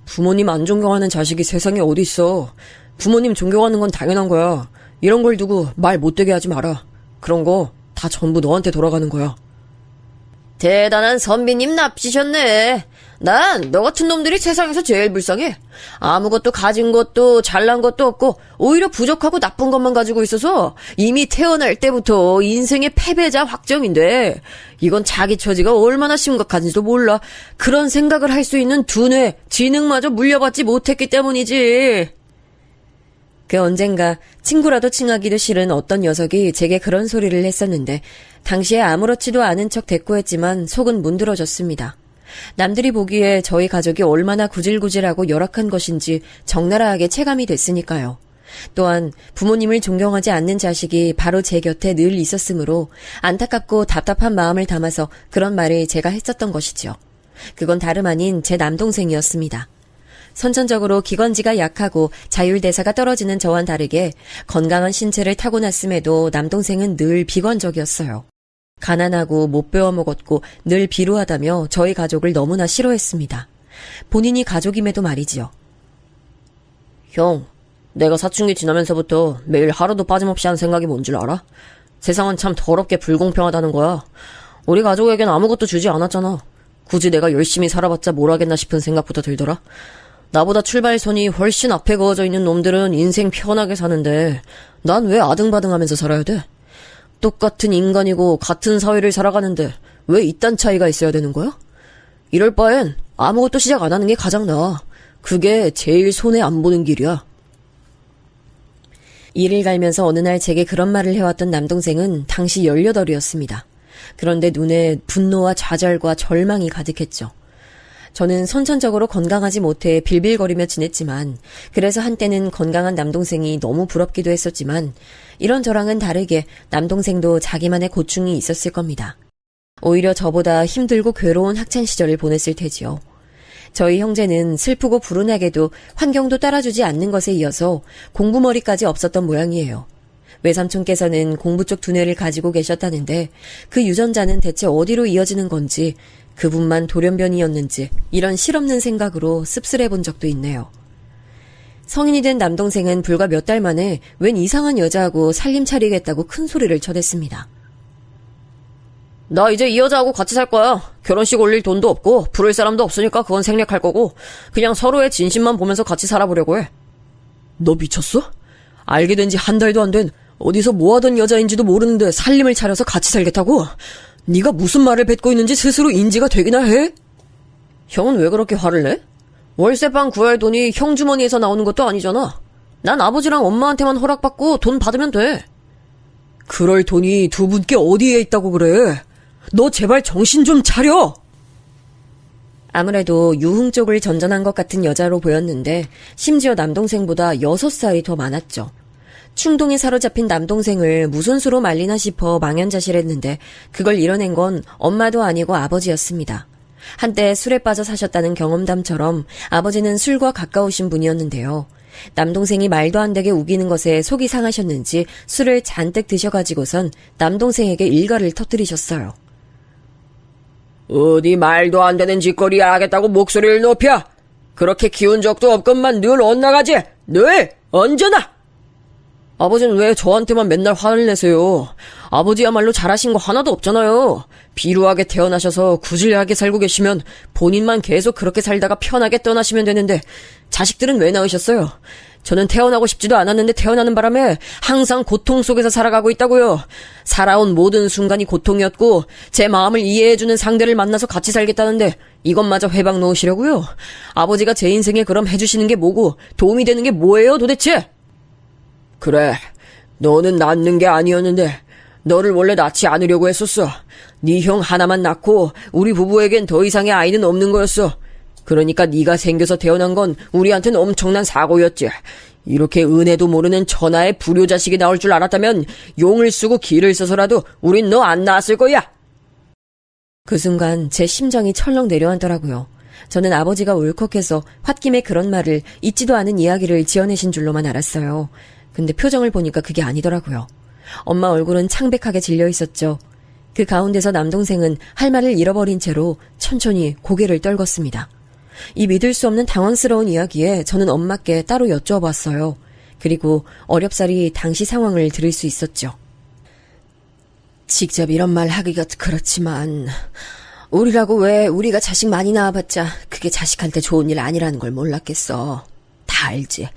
부모님 안 존경하는 자식이 세상에 어디 있어. 부모님 존경하는 건 당연한 거야. 이런 걸 두고 말 못되게 하지 마라. 그런 거 다 전부 너한테 돌아가는 거야. 대단한 선비님 납치셨네. 난 너 같은 놈들이 세상에서 제일 불쌍해. 아무것도 가진 것도 잘난 것도 없고 오히려 부족하고 나쁜 것만 가지고 있어서 이미 태어날 때부터 인생의 패배자 확정인데 이건 자기 처지가 얼마나 심각한지도 몰라. 그런 생각을 할 수 있는 두뇌, 지능마저 물려받지 못했기 때문이지. 그 언젠가 친구라도 칭하기도 싫은 어떤 녀석이 제게 그런 소리를 했었는데 당시에 아무렇지도 않은 척 대꾸했지만 속은 문드러졌습니다. 남들이 보기에 저희 가족이 얼마나 구질구질하고 열악한 것인지 적나라하게 체감이 됐으니까요. 또한 부모님을 존경하지 않는 자식이 바로 제 곁에 늘 있었으므로 안타깝고 답답한 마음을 담아서 그런 말을 제가 했었던 것이죠. 그건 다름 아닌 제 남동생이었습니다. 선천적으로 기관지가 약하고 자율대사가 떨어지는 저와는 다르게 건강한 신체를 타고났음에도 남동생은 늘 비관적이었어요. 가난하고 못 배워먹었고 늘 비루하다며 저희 가족을 너무나 싫어했습니다. 본인이 가족임에도 말이지요. 형, 내가 사춘기 지나면서부터 매일 하루도 빠짐없이 한 생각이 뭔 줄 알아? 세상은 참 더럽게 불공평하다는 거야. 우리 가족에겐 아무것도 주지 않았잖아. 굳이 내가 열심히 살아봤자 뭘 하겠나 싶은 생각부터 들더라. 나보다 출발선이 훨씬 앞에 그어져 있는 놈들은 인생 편하게 사는데 난 왜 아등바등하면서 살아야 돼? 똑같은 인간이고 같은 사회를 살아가는데 왜 이딴 차이가 있어야 되는 거야? 이럴 바엔 아무것도 시작 안 하는 게 가장 나아. 그게 제일 손해 안 보는 길이야. 이를 갈면서 어느 날 제게 그런 말을 해왔던 남동생은 당시 18이었습니다. 그런데 눈에 분노와 좌절과 절망이 가득했죠. 저는 선천적으로 건강하지 못해 빌빌거리며 지냈지만 그래서 한때는 건강한 남동생이 너무 부럽기도 했었지만 이런 저랑은 다르게 남동생도 자기만의 고충이 있었을 겁니다. 오히려 저보다 힘들고 괴로운 학창시절을 보냈을 테지요. 저희 형제는 슬프고 불운하게도 환경도 따라주지 않는 것에 이어서 공부머리까지 없었던 모양이에요. 외삼촌께서는 공부 쪽 두뇌를 가지고 계셨다는데 그 유전자는 대체 어디로 이어지는 건지 그분만 돌연변이었는지 이런 실없는 생각으로 씁쓸해 본 적도 있네요. 성인이 된 남동생은 불과 몇 달 만에 웬 이상한 여자하고 살림 차리겠다고 큰 소리를 쳐댔습니다. 나 이제 이 여자하고 같이 살 거야. 결혼식 올릴 돈도 없고 부를 사람도 없으니까 그건 생략할 거고 그냥 서로의 진심만 보면서 같이 살아보려고 해. 너 미쳤어? 알게 된 지 한 달도 안 된 어디서 뭐하던 여자인지도 모르는데 살림을 차려서 같이 살겠다고? 네가 무슨 말을 뱉고 있는지 스스로 인지가 되기나 해? 형은 왜 그렇게 화를 내? 월세방 구할 돈이 형 주머니에서 나오는 것도 아니잖아. 난 아버지랑 엄마한테만 허락받고 돈 받으면 돼. 그럴 돈이 두 분께 어디에 있다고 그래? 너 제발 정신 좀 차려! 아무래도 유흥 쪽을 전전한 것 같은 여자로 보였는데 심지어 남동생보다 6살이 더 많았죠. 충동에 사로잡힌 남동생을 무슨 수로 말리나 싶어 망연자실했는데 그걸 이뤄낸 건 엄마도 아니고 아버지였습니다. 한때 술에 빠져 사셨다는 경험담처럼 아버지는 술과 가까우신 분이었는데요. 남동생이 말도 안 되게 우기는 것에 속이 상하셨는지 술을 잔뜩 드셔가지고선 남동생에게 일가를 터뜨리셨어요. 어디 말도 안 되는 짓거리 하겠다고 목소리를 높여! 그렇게 키운 적도 없건만 늘 엇나가지! 늘! 언제나! 아버지는 왜 저한테만 맨날 화를 내세요? 아버지야말로 잘하신 거 하나도 없잖아요. 비루하게 태어나셔서 구질하게 살고 계시면 본인만 계속 그렇게 살다가 편하게 떠나시면 되는데 자식들은 왜 낳으셨어요? 저는 태어나고 싶지도 않았는데 태어나는 바람에 항상 고통 속에서 살아가고 있다고요. 살아온 모든 순간이 고통이었고 제 마음을 이해해주는 상대를 만나서 같이 살겠다는데 이것마저 회방 놓으시려고요? 아버지가 제 인생에 그럼 해주시는 게 뭐고 도움이 되는 게 뭐예요 도대체? 그래, 너는 낳는 게 아니었는데 너를 원래 낳지 않으려고 했었어. 네 형 하나만 낳고 우리 부부에겐 더 이상의 아이는 없는 거였어. 그러니까 네가 생겨서 태어난 건 우리한테는 엄청난 사고였지. 이렇게 은혜도 모르는 천하의 불효자식이 나올 줄 알았다면 용을 쓰고 기를 써서라도 우린 너 안 낳았을 거야. 그 순간 제 심장이 철렁 내려앉더라고요. 저는 아버지가 울컥해서 홧김에 그런 말을 잊지도 않은 이야기를 지어내신 줄로만 알았어요. 근데 표정을 보니까 그게 아니더라고요. 엄마 얼굴은 창백하게 질려 있었죠. 그 가운데서 남동생은 할 말을 잃어버린 채로 천천히 고개를 떨궜습니다. 이 믿을 수 없는 당황스러운 이야기에 저는 엄마께 따로 여쭈어봤어요. 그리고 어렵사리 당시 상황을 들을 수 있었죠. 직접 이런 말 하기가 그렇지만 우리라고 왜 우리가 자식 많이 낳아봤자 그게 자식한테 좋은 일 아니라는 걸 몰랐겠어. 다 알지.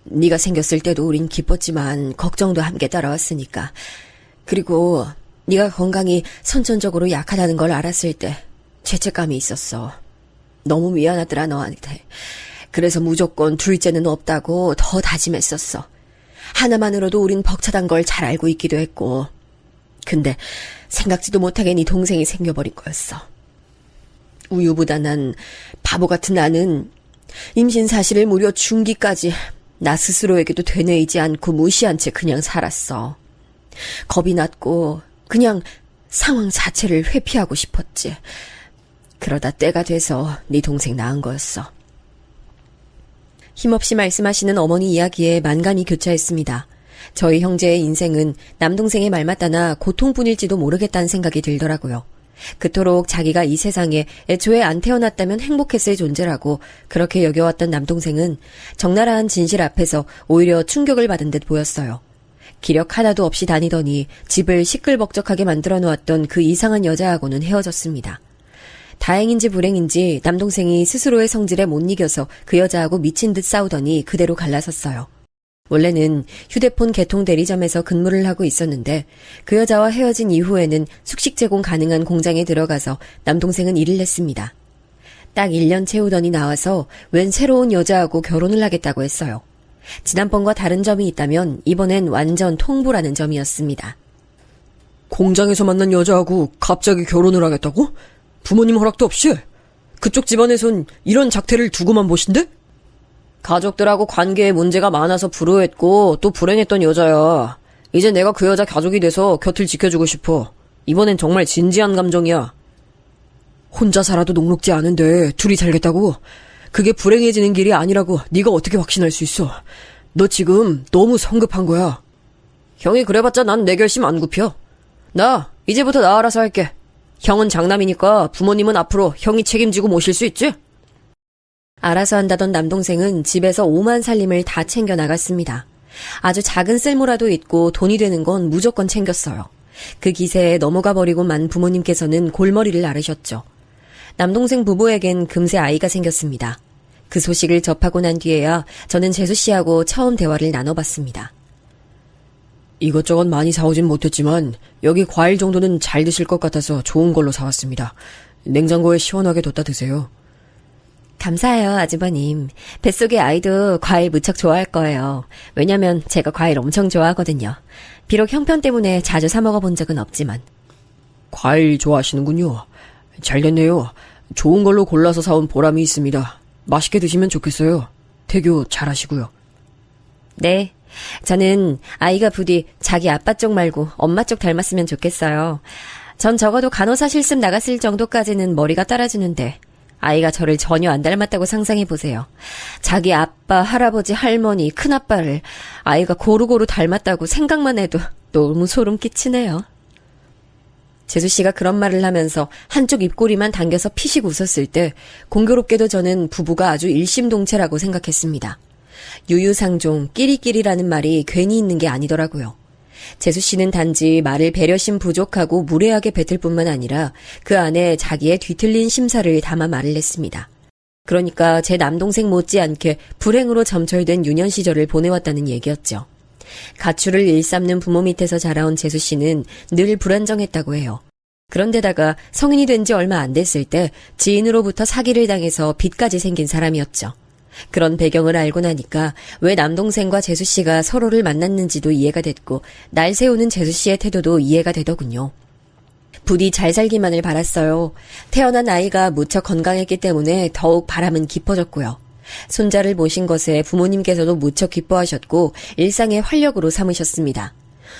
네가 생겼을 때도 우린 기뻤지만 걱정도 함께 따라왔으니까. 그리고 네가 건강이 선천적으로 약하다는 걸 알았을 때 죄책감이 있었어. 너무 미안하더라 너한테. 그래서 무조건 둘째는 없다고 더 다짐했었어. 하나만으로도 우린 벅차단 걸 잘 알고 있기도 했고. 근데 생각지도 못하게 네 동생이 생겨버린 거였어. 우유보다 난 바보 같은 나는 임신 사실을 무려 중기까지 나 스스로에게도 되뇌이지 않고 무시한 채 그냥 살았어. 겁이 났고 그냥 상황 자체를 회피하고 싶었지. 그러다 때가 돼서 네 동생 낳은 거였어. 힘없이 말씀하시는 어머니 이야기에 만감이 교차했습니다. 저희 형제의 인생은 남동생의 말 맞다나 고통뿐일지도 모르겠다는 생각이 들더라고요. 그토록 자기가 이 세상에 애초에 안 태어났다면 행복했을 존재라고 그렇게 여겨왔던 남동생은 적나라한 진실 앞에서 오히려 충격을 받은 듯 보였어요. 기력 하나도 없이 다니더니 집을 시끌벅적하게 만들어 놓았던 그 이상한 여자하고는 헤어졌습니다. 다행인지 불행인지 남동생이 스스로의 성질에 못 이겨서 그 여자하고 미친 듯 싸우더니 그대로 갈라섰어요. 원래는 휴대폰 개통 대리점에서 근무를 하고 있었는데 그 여자와 헤어진 이후에는 숙식 제공 가능한 공장에 들어가서 남동생은 일을 했습니다. 딱 1년 채우더니 나와서 웬 새로운 여자하고 결혼을 하겠다고 했어요. 지난번과 다른 점이 있다면 이번엔 완전 통보라는 점이었습니다. 공장에서 만난 여자하고 갑자기 결혼을 하겠다고? 부모님 허락도 없이? 그쪽 집안에선 이런 작태를 두고만 보신대? 가족들하고 관계에 문제가 많아서 불효했고 또 불행했던 여자야. 이제 내가 그 여자 가족이 돼서 곁을 지켜주고 싶어. 이번엔 정말 진지한 감정이야. 혼자 살아도 녹록지 않은데 둘이 살겠다고? 그게 불행해지는 길이 아니라고 네가 어떻게 확신할 수 있어? 너 지금 너무 성급한 거야. 형이 그래봤자 난 내 결심 안 굽혀. 나 이제부터 나 알아서 할게. 형은 장남이니까 부모님은 앞으로 형이 책임지고 모실 수 있지? 알아서 한다던 남동생은 집에서 오만 살림을 다 챙겨 나갔습니다. 아주 작은 쓸모라도 있고 돈이 되는 건 무조건 챙겼어요. 그 기세에 넘어가 버리고 만 부모님께서는 골머리를 앓으셨죠. 남동생 부부에겐 금세 아이가 생겼습니다. 그 소식을 접하고 난 뒤에야 저는 재수 씨하고 처음 대화를 나눠봤습니다. 이것저것 많이 사오진 못했지만 여기 과일 정도는 잘 드실 것 같아서 좋은 걸로 사왔습니다. 냉장고에 시원하게 뒀다 드세요. 감사해요, 아주버님. 뱃속의 아이도 과일 무척 좋아할 거예요. 왜냐면 제가 과일 엄청 좋아하거든요. 비록 형편 때문에 자주 사 먹어본 적은 없지만. 과일 좋아하시는군요. 잘 됐네요. 좋은 걸로 골라서 사온 보람이 있습니다. 맛있게 드시면 좋겠어요. 태교 잘하시고요. 네. 저는 아이가 부디 자기 아빠 쪽 말고 엄마 쪽 닮았으면 좋겠어요. 전 적어도 간호사 실습 나갔을 정도까지는 머리가 따라주는데 아이가 저를 전혀 안 닮았다고 상상해보세요. 자기 아빠, 할아버지, 할머니, 큰아빠를 아이가 고루고루 닮았다고 생각만 해도 너무 소름 끼치네요. 재수씨가 그런 말을 하면서 한쪽 입꼬리만 당겨서 피식 웃었을 때 공교롭게도 저는 부부가 아주 일심동체라고 생각했습니다. 유유상종, 끼리끼리라는 말이 괜히 있는 게 아니더라고요. 재수씨는 단지 말을 배려심 부족하고 무례하게 뱉을 뿐만 아니라 그 안에 자기의 뒤틀린 심사를 담아 말을 했습니다. 그러니까 제 남동생 못지않게 불행으로 점철된 유년 시절을 보내왔다는 얘기였죠. 가출을 일삼는 부모 밑에서 자라온 재수씨는 늘 불안정했다고 해요. 그런데다가 성인이 된 지 얼마 안 됐을 때 지인으로부터 사기를 당해서 빚까지 생긴 사람이었죠. 그런 배경을 알고 나니까 왜 남동생과 재수씨가 서로를 만났는지도 이해가 됐고 날 세우는 재수씨의 태도도 이해가 되더군요. 부디 잘 살기만을 바랐어요. 태어난 아이가 무척 건강했기 때문에 더욱 바람은 깊어졌고요. 손자를 모신 것에 부모님께서도 무척 기뻐하셨고 일상의 활력으로 삼으셨습니다.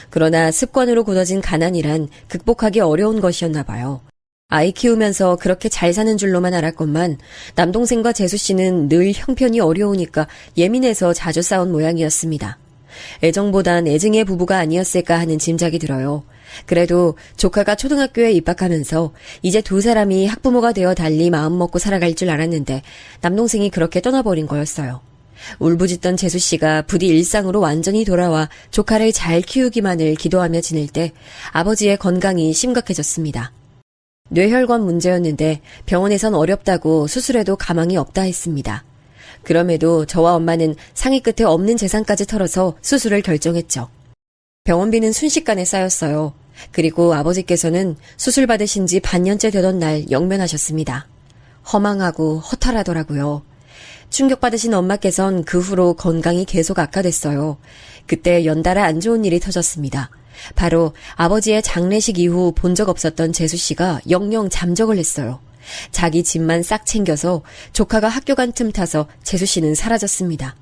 그러나 습관으로 굳어진 가난이란 극복하기 어려운 것이었나 봐요. 아이 키우면서 그렇게 잘 사는 줄로만 알았건만 남동생과 재수씨는 늘 형편이 어려우니까 예민해서 자주 싸운 모양이었습니다. 애정보단 애증의 부부가 아니었을까 하는 짐작이 들어요. 그래도 조카가 초등학교에 입학하면서 이제 두 사람이 학부모가 되어 달리 마음먹고 살아갈 줄 알았는데 남동생이 그렇게 떠나버린 거였어요. 울부짖던 재수씨가 부디 일상으로 완전히 돌아와 조카를 잘 키우기만을 기도하며 지낼 때 아버지의 건강이 심각해졌습니다. 뇌혈관 문제였는데 병원에선 어렵다고 수술해도 가망이 없다 했습니다. 그럼에도 저와 엄마는 상의 끝에 없는 재산까지 털어서 수술을 결정했죠. 병원비는 순식간에 쌓였어요. 그리고 아버지께서는 수술 받으신 지 반년째 되던 날 영면하셨습니다. 허망하고 허탈하더라고요. 충격받으신 엄마께선 그 후로 건강이 계속 악화됐어요. 그때 연달아 안 좋은 일이 터졌습니다. 바로 아버지의 장례식 이후 본 적 없었던 재수씨가 영영 잠적을 했어요. 자기 집만 싹 챙겨서 조카가 학교 간 틈 타서 재수씨는 사라졌습니다.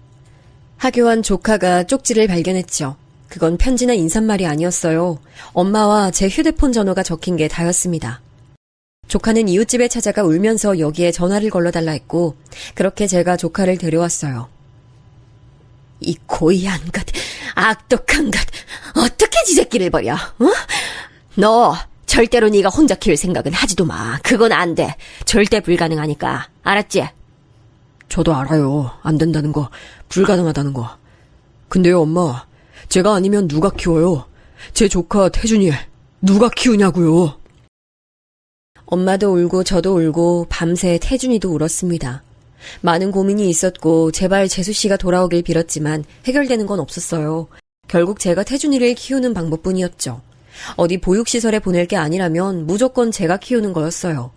하교한 조카가 쪽지를 발견했죠. 그건 편지나 인사말이 아니었어요. 엄마와 제 휴대폰 전화가 적힌 게 다였습니다. 조카는 이웃집에 찾아가 울면서 여기에 전화를 걸러달라 했고 그렇게 제가 조카를 데려왔어요. 이 고의한 것, 악독한 것, 어떻게 지 새끼를 버려? 어? 너 절대로 네가 혼자 키울 생각은 하지도 마. 그건 안 돼. 절대 불가능하니까. 알았지? 저도 알아요. 안 된다는 거, 불가능하다는 거. 근데요, 엄마. 제가 아니면 누가 키워요? 제 조카 태준이 누가 키우냐고요? 엄마도 울고 저도 울고 밤새 태준이도 울었습니다. 많은 고민이 있었고 제발 재수씨가 돌아오길 빌었지만 해결되는 건 없었어요. 결국 제가 태준이를 키우는 방법뿐이었죠. 어디 보육시설에 보낼 게 아니라면 무조건 제가 키우는 거였어요.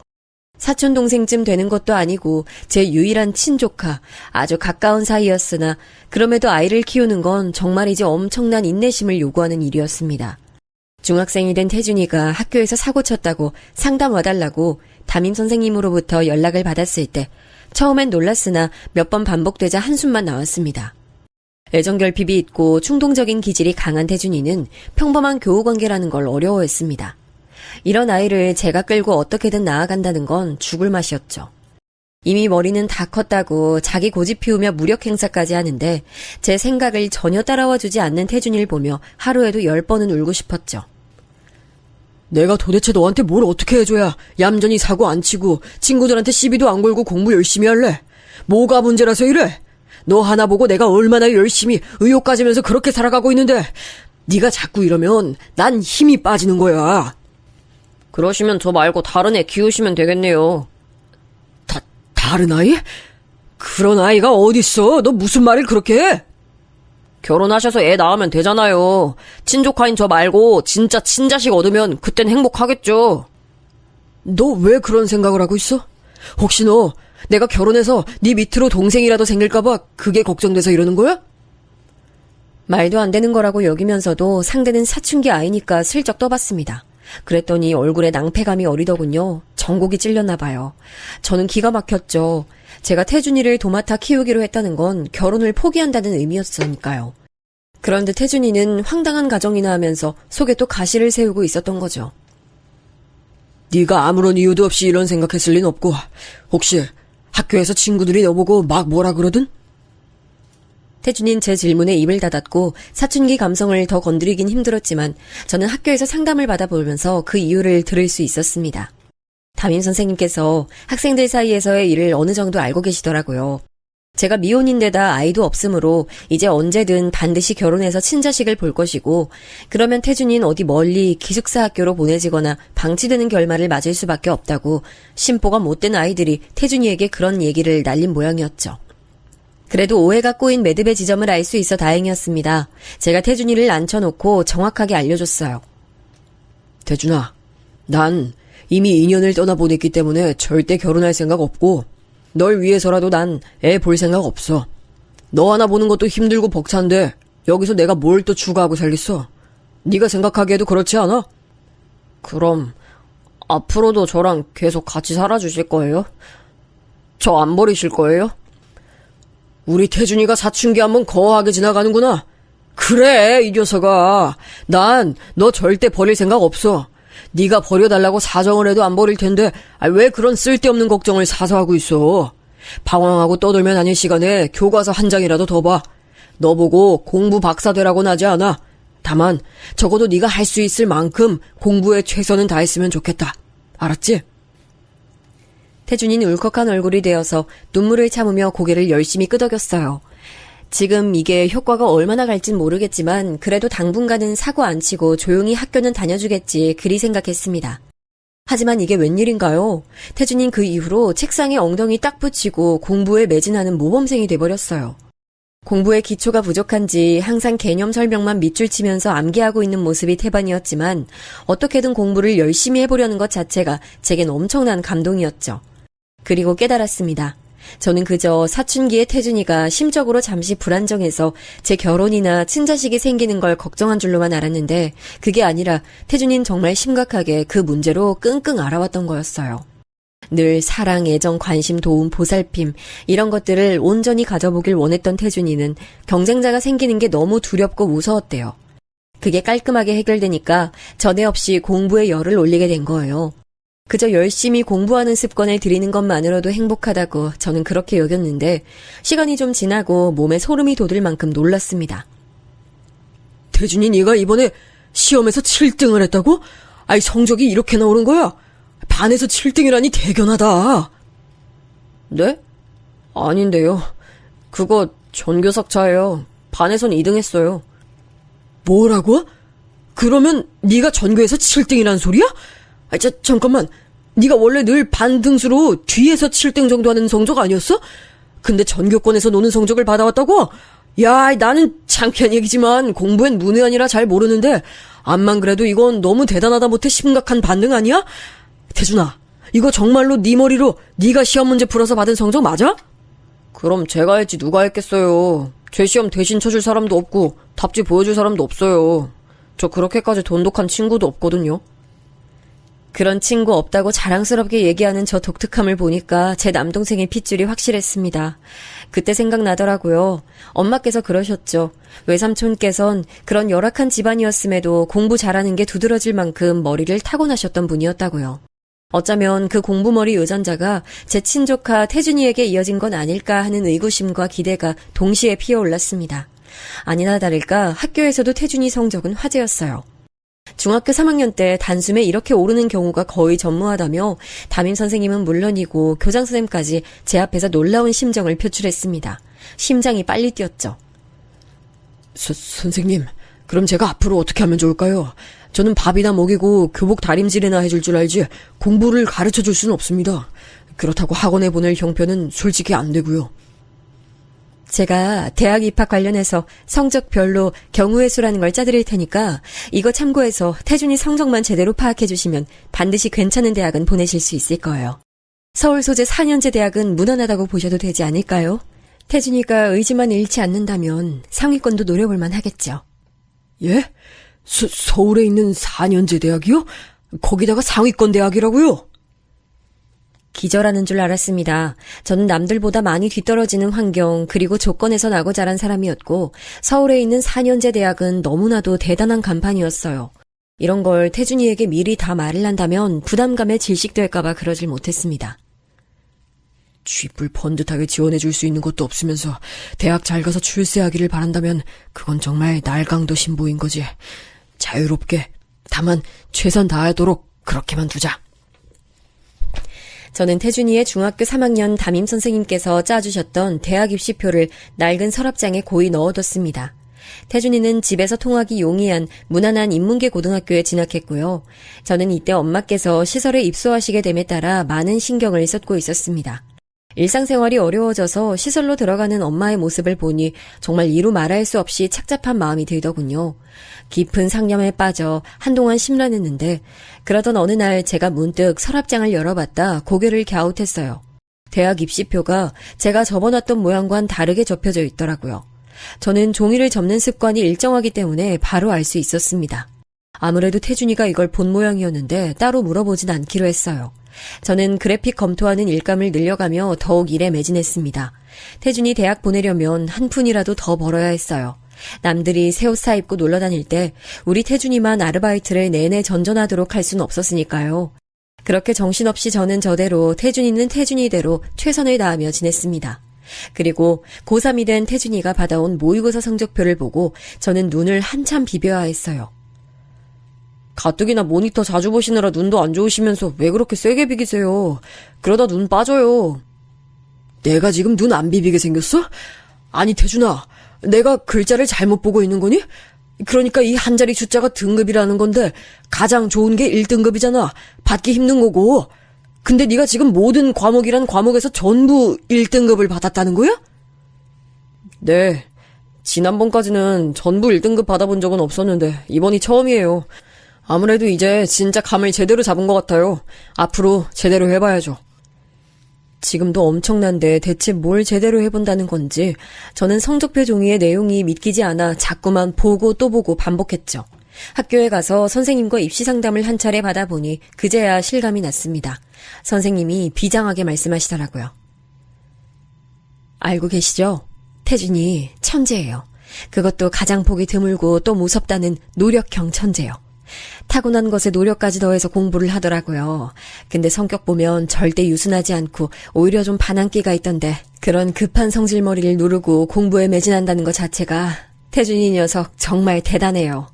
사촌동생쯤 되는 것도 아니고 제 유일한 친조카, 아주 가까운 사이였으나 그럼에도 아이를 키우는 건 정말이지 엄청난 인내심을 요구하는 일이었습니다. 중학생이 된 태준이가 학교에서 사고 쳤다고 상담 와달라고 담임선생님으로부터 연락을 받았을 때 처음엔 놀랐으나 몇 번 반복되자 한숨만 나왔습니다. 애정결핍이 있고 충동적인 기질이 강한 태준이는 평범한 교우관계라는 걸 어려워했습니다. 이런 아이를 제가 끌고 어떻게든 나아간다는 건 죽을 맛이었죠. 이미 머리는 다 컸다고 자기 고집 피우며 무력 행사까지 하는데 제 생각을 전혀 따라와주지 않는 태준이를 보며 하루에도 10번은 울고 싶었죠. 내가 도대체 너한테 뭘 어떻게 해줘야 얌전히 사고 안 치고 친구들한테 시비도 안 걸고 공부 열심히 할래? 뭐가 문제라서 이래? 너 하나 보고 내가 얼마나 열심히 의욕 가지면서 그렇게 살아가고 있는데 네가 자꾸 이러면 난 힘이 빠지는 거야. 그러시면 저 말고 다른 애 키우시면 되겠네요. 다른 아이? 그런 아이가 어딨어? 너 무슨 말을 그렇게 해? 결혼하셔서 애 낳으면 되잖아요. 친조카인 저 말고 진짜 친자식 얻으면 그땐 행복하겠죠. 너 왜 그런 생각을 하고 있어? 혹시 너 내가 결혼해서 네 밑으로 동생이라도 생길까봐 그게 걱정돼서 이러는 거야? 말도 안 되는 거라고 여기면서도 상대는 사춘기 아이니까 슬쩍 떠봤습니다. 그랬더니 얼굴에 낭패감이 어리더군요. 전곡이 찔렸나 봐요. 저는 기가 막혔죠. 제가 태준이를 도맡아 키우기로 했다는 건 결혼을 포기한다는 의미였으니까요. 그런데 태준이는 황당한 가정이나 하면서 속에 또 가시를 세우고 있었던 거죠. 네가 아무런 이유도 없이 이런 생각했을 리는 없고 혹시 학교에서 친구들이 너보고 막 뭐라 그러든? 태준이는 제 질문에 입을 닫았고 사춘기 감성을 더 건드리긴 힘들었지만 저는 학교에서 상담을 받아보면서 그 이유를 들을 수 있었습니다. 담임 선생님께서 학생들 사이에서의 일을 어느 정도 알고 계시더라고요. 제가 미혼인데다 아이도 없으므로 이제 언제든 반드시 결혼해서 친자식을 볼 것이고 그러면 태준이는 어디 멀리 기숙사 학교로 보내지거나 방치되는 결말을 맞을 수밖에 없다고 심보가 못된 아이들이 태준이에게 그런 얘기를 날린 모양이었죠. 그래도 오해가 꼬인 매듭의 지점을 알 수 있어 다행이었습니다. 제가 태준이를 앉혀놓고 정확하게 알려줬어요. 태준아, 난 이미 2년을 떠나보냈기 때문에 절대 결혼할 생각 없고 널 위해서라도 난 애 볼 생각 없어. 너 하나 보는 것도 힘들고 벅찬데 여기서 내가 뭘 또 추가하고 살겠어? 네가 생각하기에도 그렇지 않아? 그럼 앞으로도 저랑 계속 같이 살아주실 거예요? 저 안 버리실 거예요? 우리 태준이가 사춘기 한번 거하게 지나가는구나. 그래, 이 녀석아. 난 너 절대 버릴 생각 없어. 네가 버려달라고 사정을 해도 안 버릴 텐데 왜 그런 쓸데없는 걱정을 사서 하고 있어. 방황하고 떠들면 아닐 시간에 교과서 한 장이라도 더 봐. 너 보고 공부 박사 되라고는 하지 않아. 다만 적어도 네가 할 수 있을 만큼 공부에 최선은 다했으면 좋겠다. 알았지? 태준이는 울컥한 얼굴이 되어서 눈물을 참으며 고개를 열심히 끄덕였어요. 지금 이게 효과가 얼마나 갈진 모르겠지만 그래도 당분간은 사고 안 치고 조용히 학교는 다녀주겠지 그리 생각했습니다. 하지만 이게 웬일인가요? 태준이는 그 이후로 책상에 엉덩이 딱 붙이고 공부에 매진하는 모범생이 돼버렸어요. 공부에 기초가 부족한지 항상 개념 설명만 밑줄 치면서 암기하고 있는 모습이 태반이었지만 어떻게든 공부를 열심히 해보려는 것 자체가 제겐 엄청난 감동이었죠. 그리고 깨달았습니다. 저는 그저 사춘기의 태준이가 심적으로 잠시 불안정해서 제 결혼이나 친자식이 생기는 걸 걱정한 줄로만 알았는데 그게 아니라 태준이는 정말 심각하게 그 문제로 끙끙 앓아왔던 거였어요. 늘 사랑, 애정, 관심, 도움, 보살핌 이런 것들을 온전히 가져보길 원했던 태준이는 경쟁자가 생기는 게 너무 두렵고 무서웠대요. 그게 깔끔하게 해결되니까 전에 없이 공부에 열을 올리게 된 거예요. 그저 열심히 공부하는 습관을 들이는 것만으로도 행복하다고 저는 그렇게 여겼는데 시간이 좀 지나고 몸에 소름이 돋을 만큼 놀랐습니다. 태준이 네가 이번에 시험에서 7등을 했다고? 아이 성적이 이렇게 나오는 거야? 반에서 7등이라니 대견하다. 네? 아닌데요. 그거 전교석차예요. 반에선 2등 했어요. 뭐라고? 그러면 네가 전교에서 7등이란 소리야? 잠깐만. 네가 원래 늘 반등수로 뒤에서 7등 정도 하는 성적 아니었어? 근데 전교권에서 노는 성적을 받아왔다고? 야, 나는 창피한 얘기지만 공부엔 문외한이라 잘 모르는데 암만 그래도 이건 너무 대단하다 못해 심각한 반등 아니야? 태준아, 이거 정말로 네 머리로 네가 시험 문제 풀어서 받은 성적 맞아? 그럼 제가 했지 누가 했겠어요. 제 시험 대신 쳐줄 사람도 없고 답지 보여줄 사람도 없어요. 저 그렇게까지 돈독한 친구도 없거든요. 그런 친구 없다고 자랑스럽게 얘기하는 저 독특함을 보니까 제 남동생의 핏줄이 확실했습니다. 그때 생각나더라고요. 엄마께서 그러셨죠. 외삼촌께선 그런 열악한 집안이었음에도 공부 잘하는 게 두드러질 만큼 머리를 타고나셨던 분이었다고요. 어쩌면 그 공부머리 유전자가 제 친조카 태준이에게 이어진 건 아닐까 하는 의구심과 기대가 동시에 피어올랐습니다. 아니나 다를까 학교에서도 태준이 성적은 화제였어요. 중학교 3학년 때 단숨에 이렇게 오르는 경우가 거의 전무하다며 담임 선생님은 물론이고 교장 선생님까지 제 앞에서 놀라운 심정을 표출했습니다. 심장이 빨리 뛰었죠. 선생님, 그럼 제가 앞으로 어떻게 하면 좋을까요? 저는 밥이나 먹이고 교복 다림질이나 해줄 줄 알지 공부를 가르쳐줄 수는 없습니다. 그렇다고 학원에 보낼 형편은 솔직히 안 되고요. 제가 대학 입학 관련해서 성적별로 경우의 수라는 걸 짜드릴 테니까 이거 참고해서 태준이 성적만 제대로 파악해 주시면 반드시 괜찮은 대학은 보내실 수 있을 거예요. 서울 소재 4년제 대학은 무난하다고 보셔도 되지 않을까요? 태준이가 의지만 잃지 않는다면 상위권도 노려볼 만 하겠죠. 예? 서울에 있는 4년제 대학이요? 거기다가 상위권 대학이라고요? 기절하는 줄 알았습니다. 저는 남들보다 많이 뒤떨어지는 환경 그리고 조건에서 나고 자란 사람이었고 서울에 있는 4년제 대학은 너무나도 대단한 간판이었어요. 이런 걸 태준이에게 미리 다 말을 한다면 부담감에 질식될까봐 그러질 못했습니다. 쥐뿔 번듯하게 지원해줄 수 있는 것도 없으면서 대학 잘 가서 출세하기를 바란다면 그건 정말 날강도 신보인 거지. 자유롭게, 다만 최선 다하도록 그렇게만 두자. 저는 태준이의 중학교 3학년 담임 선생님께서 짜주셨던 대학 입시표를 낡은 서랍장에 고이 넣어뒀습니다. 태준이는 집에서 통학이 용이한 무난한 인문계 고등학교에 진학했고요. 저는 이때 엄마께서 시설에 입소하시게 됨에 따라 많은 신경을 썼고 있었습니다. 일상생활이 어려워져서 시설로 들어가는 엄마의 모습을 보니 정말 이루 말할 수 없이 착잡한 마음이 들더군요. 깊은 상념에 빠져 한동안 심란했는데 그러던 어느 날 제가 문득 서랍장을 열어봤다 고개를 갸웃했어요. 대학 입시표가 제가 접어놨던 모양과는 다르게 접혀져 있더라고요. 저는 종이를 접는 습관이 일정하기 때문에 바로 알 수 있었습니다. 아무래도 태준이가 이걸 본 모양이었는데 따로 물어보진 않기로 했어요. 저는 그래픽 검토하는 일감을 늘려가며 더욱 일에 매진했습니다. 태준이 대학 보내려면 한 푼이라도 더 벌어야 했어요. 남들이 새 옷 사입고 놀러 다닐 때 우리 태준이만 아르바이트를 내내 전전하도록 할 수는 없었으니까요. 그렇게 정신없이 저는 저대로 태준이는 태준이대로 최선을 다하며 지냈습니다. 그리고 고3이 된 태준이가 받아온 모의고사 성적표를 보고 저는 눈을 한참 비벼야 했어요. 가뜩이나 모니터 자주 보시느라 눈도 안 좋으시면서 왜 그렇게 세게 비기세요? 그러다 눈 빠져요. 내가 지금 눈 안 비비게 생겼어? 아니 태준아, 내가 글자를 잘못 보고 있는 거니? 그러니까 이 한 자리 숫자가 등급이라는 건데 가장 좋은 게 1등급이잖아. 받기 힘든 거고. 근데 네가 지금 모든 과목이란 과목에서 전부 1등급을 받았다는 거야? 네. 지난번까지는 전부 1등급 받아본 적은 없었는데 이번이 처음이에요. 아무래도 이제 진짜 감을 제대로 잡은 것 같아요. 앞으로 제대로 해봐야죠. 지금도 엄청난데 대체 뭘 제대로 해본다는 건지 저는 성적표 종이의 내용이 믿기지 않아 자꾸만 보고 또 보고 반복했죠. 학교에 가서 선생님과 입시 상담을 한 차례 받아보니 그제야 실감이 났습니다. 선생님이 비장하게 말씀하시더라고요. 알고 계시죠? 태준이 천재예요. 그것도 가장 보기 드물고 또 무섭다는 노력형 천재요. 타고난 것에 노력까지 더해서 공부를 하더라고요. 근데 성격 보면 절대 유순하지 않고 오히려 좀 반항기가 있던데 그런 급한 성질머리를 누르고 공부에 매진한다는 것 자체가 태준이 녀석 정말 대단해요.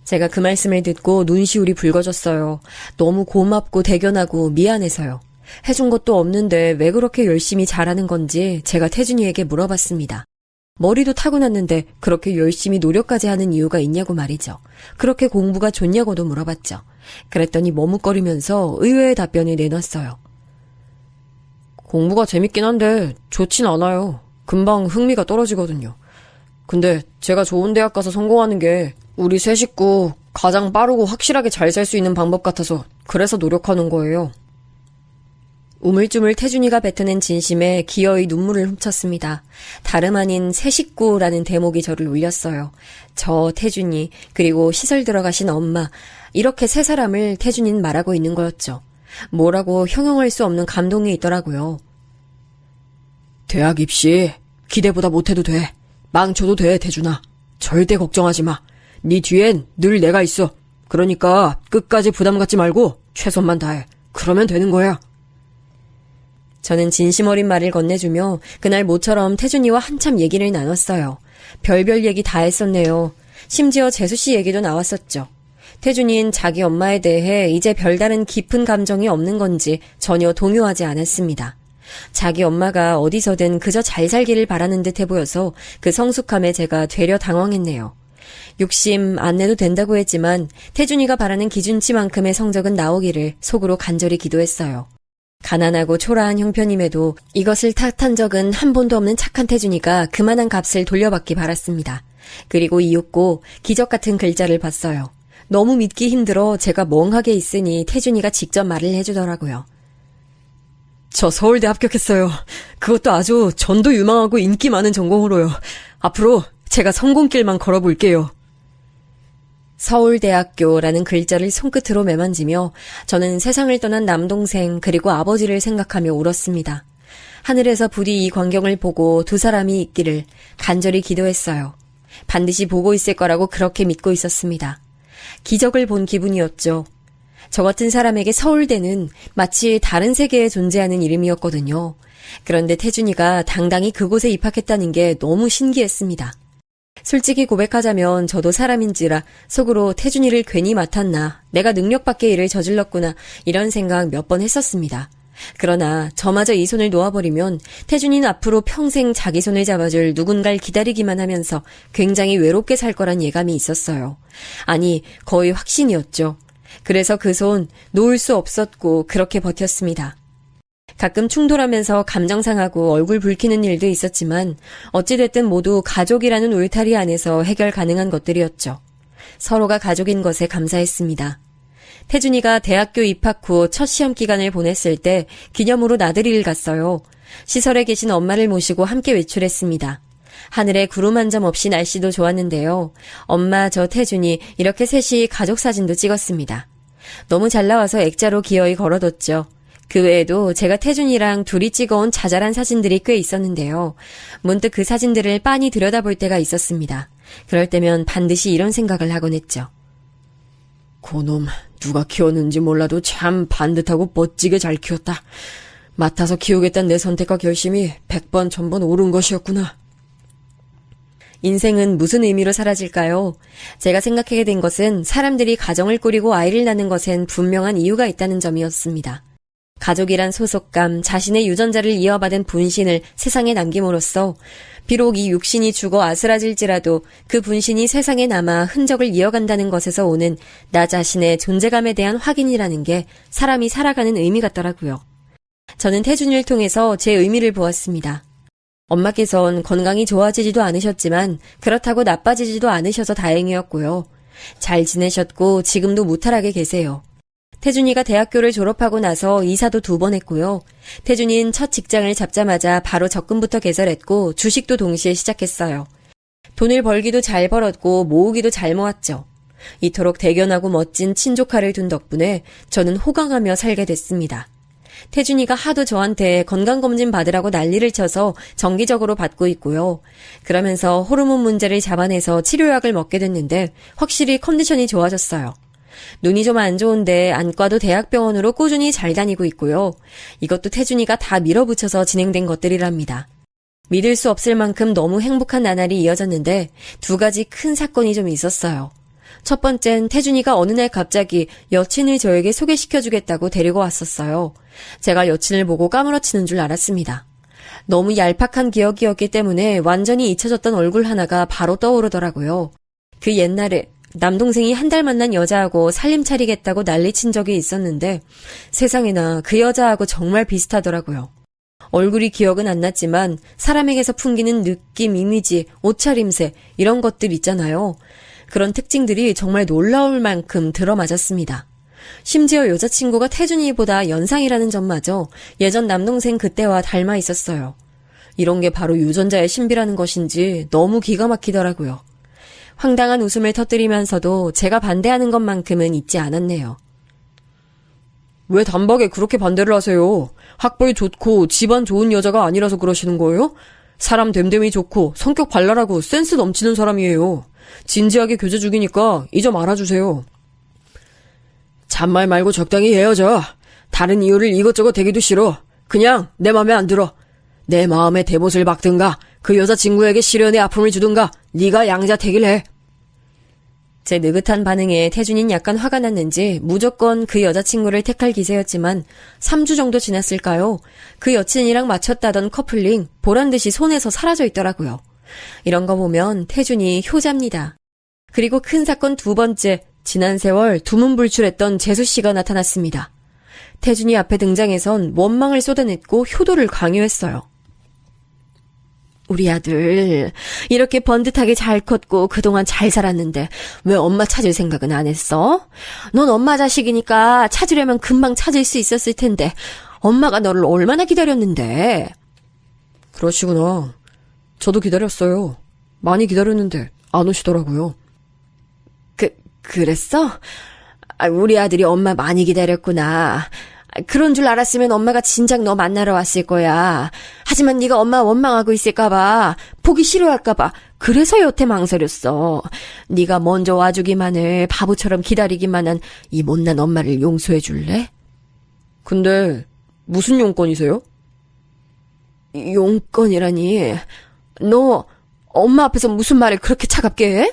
제가 그 말씀을 듣고 눈시울이 붉어졌어요. 너무 고맙고 대견하고 미안해서요. 해준 것도 없는데 왜 그렇게 열심히 잘하는 건지 제가 태준이에게 물어봤습니다. 머리도 타고났는데 그렇게 열심히 노력까지 하는 이유가 있냐고 말이죠. 그렇게 공부가 좋냐고도 물어봤죠. 그랬더니 머뭇거리면서 의외의 답변을 내놨어요. 공부가 재밌긴 한데 좋진 않아요. 금방 흥미가 떨어지거든요. 근데 제가 좋은 대학 가서 성공하는 게 우리 세 식구 가장 빠르고 확실하게 잘 살 수 있는 방법 같아서 그래서 노력하는 거예요. 우물쭈물 태준이가 뱉어낸 진심에 기어이 눈물을 훔쳤습니다. 다름 아닌 새 식구라는 대목이 저를 울렸어요. 저 태준이 그리고 시설 들어가신 엄마 이렇게 세 사람을 태준이는 말하고 있는 거였죠. 뭐라고 형용할 수 없는 감동이 있더라고요. 대학 입시 기대보다 못해도 돼. 망쳐도 돼 태준아. 절대 걱정하지 마. 네 뒤엔 늘 내가 있어. 그러니까 끝까지 부담 갖지 말고 최선만 다해. 그러면 되는 거야. 저는 진심 어린 말을 건네주며 그날 모처럼 태준이와 한참 얘기를 나눴어요. 별별 얘기 다 했었네요. 심지어 재수씨 얘기도 나왔었죠. 태준이는 자기 엄마에 대해 이제 별다른 깊은 감정이 없는 건지 전혀 동요하지 않았습니다. 자기 엄마가 어디서든 그저 잘 살기를 바라는 듯해 보여서 그 성숙함에 제가 되려 당황했네요. 욕심 안 내도 된다고 했지만 태준이가 바라는 기준치만큼의 성적은 나오기를 속으로 간절히 기도했어요. 가난하고 초라한 형편임에도 이것을 탓한 적은 한 번도 없는 착한 태준이가 그만한 값을 돌려받기 바랐습니다. 그리고 이윽고 기적 같은 글자를 봤어요. 너무 믿기 힘들어 제가 멍하게 있으니 태준이가 직접 말을 해주더라고요. 저 서울대 합격했어요. 그것도 아주 전도 유망하고 인기 많은 전공으로요. 앞으로 제가 성공길만 걸어볼게요. 서울대학교라는 글자를 손끝으로 매만지며 저는 세상을 떠난 남동생 그리고 아버지를 생각하며 울었습니다. 하늘에서 부디 이 광경을 보고 두 사람이 있기를 간절히 기도했어요. 반드시 보고 있을 거라고 그렇게 믿고 있었습니다. 기적을 본 기분이었죠. 저 같은 사람에게 서울대는 마치 다른 세계에 존재하는 이름이었거든요. 그런데 태준이가 당당히 그곳에 입학했다는 게 너무 신기했습니다. 솔직히 고백하자면 저도 사람인지라 속으로 태준이를 괜히 맡았나, 내가 능력 밖의 일을 저질렀구나 이런 생각 몇 번 했었습니다. 그러나 저마저 이 손을 놓아버리면 태준이는 앞으로 평생 자기 손을 잡아줄 누군가를 기다리기만 하면서 굉장히 외롭게 살 거란 예감이 있었어요. 아니, 거의 확신이었죠. 그래서 그 손 놓을 수 없었고 그렇게 버텼습니다. 가끔 충돌하면서 감정 상하고 얼굴 붉히는 일도 있었지만 어찌됐든 모두 가족이라는 울타리 안에서 해결 가능한 것들이었죠. 서로가 가족인 것에 감사했습니다. 태준이가 대학교 입학 후 첫 시험 기간을 보냈을 때 기념으로 나들이를 갔어요. 시설에 계신 엄마를 모시고 함께 외출했습니다. 하늘에 구름 한 점 없이 날씨도 좋았는데요. 엄마, 저 태준이 이렇게 셋이 가족 사진도 찍었습니다. 너무 잘 나와서 액자로 기어이 걸어뒀죠. 그 외에도 제가 태준이랑 둘이 찍어온 자잘한 사진들이 꽤 있었는데요. 문득 그 사진들을 빤히 들여다볼 때가 있었습니다. 그럴 때면 반드시 이런 생각을 하곤 했죠. 그놈 누가 키웠는지 몰라도 참 반듯하고 멋지게 잘 키웠다. 맡아서 키우겠다는 내 선택과 결심이 100번 1000번 옳은 것이었구나. 인생은 무슨 의미로 사라질까요? 제가 생각하게 된 것은 사람들이 가정을 꾸리고 아이를 낳는 것엔 분명한 이유가 있다는 점이었습니다. 가족이란 소속감, 자신의 유전자를 이어받은 분신을 세상에 남김으로써 비록 이 육신이 죽어 아스라질지라도 그 분신이 세상에 남아 흔적을 이어간다는 것에서 오는 나 자신의 존재감에 대한 확인이라는 게 사람이 살아가는 의미 같더라고요. 저는 태준이를 통해서 제 의미를 보았습니다. 엄마께선 건강이 좋아지지도 않으셨지만 그렇다고 나빠지지도 않으셔서 다행이었고요. 잘 지내셨고 지금도 무탈하게 계세요. 태준이가 대학교를 졸업하고 나서 이사도 2번 했고요. 태준이는 첫 직장을 잡자마자 바로 적금부터 개설했고 주식도 동시에 시작했어요. 돈을 벌기도 잘 벌었고 모으기도 잘 모았죠. 이토록 대견하고 멋진 친조카를 둔 덕분에 저는 호강하며 살게 됐습니다. 태준이가 하도 저한테 건강검진 받으라고 난리를 쳐서 정기적으로 받고 있고요. 그러면서 호르몬 문제를 잡아내서 치료약을 먹게 됐는데 확실히 컨디션이 좋아졌어요. 눈이 좀 안 좋은데 안과도 대학병원으로 꾸준히 잘 다니고 있고요. 이것도 태준이가 다 밀어붙여서 진행된 것들이랍니다. 믿을 수 없을 만큼 너무 행복한 나날이 이어졌는데 2가지 큰 사건이 좀 있었어요. 첫 번째는 태준이가 어느 날 갑자기 여친을 저에게 소개시켜주겠다고 데리고 왔었어요. 제가 여친을 보고 까무러치는 줄 알았습니다. 너무 얄팍한 기억이었기 때문에 완전히 잊혀졌던 얼굴 하나가 바로 떠오르더라고요. 그 옛날에 남동생이 한 달 만난 여자하고 살림 차리겠다고 난리친 적이 있었는데 세상에나 그 여자하고 정말 비슷하더라고요. 얼굴이 기억은 안 났지만 사람에게서 풍기는 느낌, 이미지, 옷차림새 이런 것들 있잖아요. 그런 특징들이 정말 놀라울 만큼 들어맞았습니다. 심지어 여자친구가 태준이보다 연상이라는 점마저 예전 남동생 그때와 닮아 있었어요. 이런 게 바로 유전자의 신비라는 것인지 너무 기가 막히더라고요. 황당한 웃음을 터뜨리면서도 제가 반대하는 것만큼은 잊지 않았네요. 왜 단박에 그렇게 반대를 하세요? 학벌 좋고 집안 좋은 여자가 아니라서 그러시는 거예요? 사람 됨됨이 좋고 성격 발랄하고 센스 넘치는 사람이에요. 진지하게 교제 중이니까 이 점 알아주세요. 잔말 말고 적당히 헤어져. 다른 이유를 이것저것 대기도 싫어. 그냥 내 맘에 안 들어. 내 마음에 대못을 박든가 그 여자친구에게 시련의 아픔을 주든가 네가 양자택일 해. 제 느긋한 반응에 태준이는 약간 화가 났는지 무조건 그 여자친구를 택할 기세였지만 3주 정도 지났을까요? 그 여친이랑 맞췄다던 커플링 보란듯이 손에서 사라져 있더라고요. 이런 거 보면 태준이 효자입니다. 그리고 큰 사건 2번째, 지난 세월 두문불출했던 재수씨가 나타났습니다. 태준이 앞에 등장해선 원망을 쏟아냈고 효도를 강요했어요. 우리 아들 이렇게 번듯하게 잘 컸고 그동안 잘 살았는데 왜 엄마 찾을 생각은 안 했어? 넌 엄마 자식이니까 찾으려면 금방 찾을 수 있었을 텐데 엄마가 너를 얼마나 기다렸는데. 그러시구나. 저도 기다렸어요. 많이 기다렸는데 안 오시더라고요. 그랬어? 우리 아들이 엄마 많이 기다렸구나. 그런 줄 알았으면 엄마가 진작 너 만나러 왔을 거야. 하지만 네가 엄마 원망하고 있을까봐, 보기 싫어할까봐 그래서 여태 망설였어. 네가 먼저 와주기만을 바보처럼 기다리기만 한 이 못난 엄마를 용서해 줄래? 근데 무슨 용건이세요? 용건이라니. 너 엄마 앞에서 무슨 말을 그렇게 차갑게 해?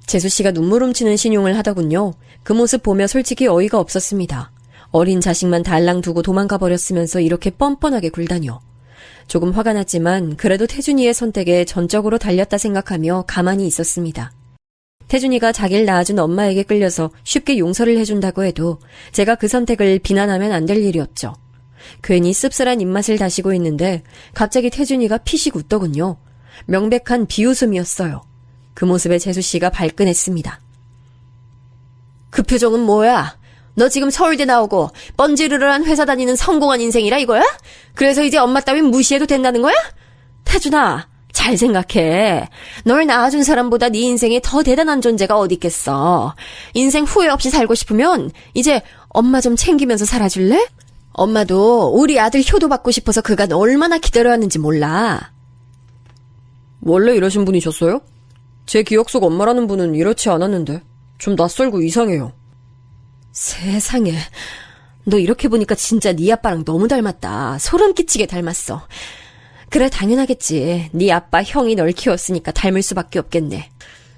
재수 씨가 눈물 훔치는 신용을 하더군요. 그 모습 보며 솔직히 어이가 없었습니다. 어린 자식만 달랑 두고 도망가 버렸으면서 이렇게 뻔뻔하게 굴다녀. 조금 화가 났지만 그래도 태준이의 선택에 전적으로 달렸다 생각하며 가만히 있었습니다. 태준이가 자기를 낳아준 엄마에게 끌려서 쉽게 용서를 해준다고 해도 제가 그 선택을 비난하면 안 될 일이었죠. 괜히 씁쓸한 입맛을 다시고 있는데 갑자기 태준이가 피식 웃더군요. 명백한 비웃음이었어요. 그 모습에 재수씨가 발끈했습니다. 그 표정은 뭐야? 너 지금 서울대 나오고 뻔지르르한 회사 다니는 성공한 인생이라 이거야? 그래서 이제 엄마 따윈 무시해도 된다는 거야? 태준아, 잘 생각해. 널 낳아준 사람보다 네 인생에 더 대단한 존재가 어디 있겠어. 인생 후회 없이 살고 싶으면 이제 엄마 좀 챙기면서 살아줄래? 엄마도 우리 아들 효도받고 싶어서 그간 얼마나 기다려왔는지 몰라. 원래 이러신 분이셨어요? 제 기억 속 엄마라는 분은 이렇지 않았는데 좀 낯설고 이상해요. 세상에, 너 이렇게 보니까 진짜 네 아빠랑 너무 닮았다. 소름 끼치게 닮았어. 그래, 당연하겠지. 네 아빠, 형이 널 키웠으니까 닮을 수밖에 없겠네.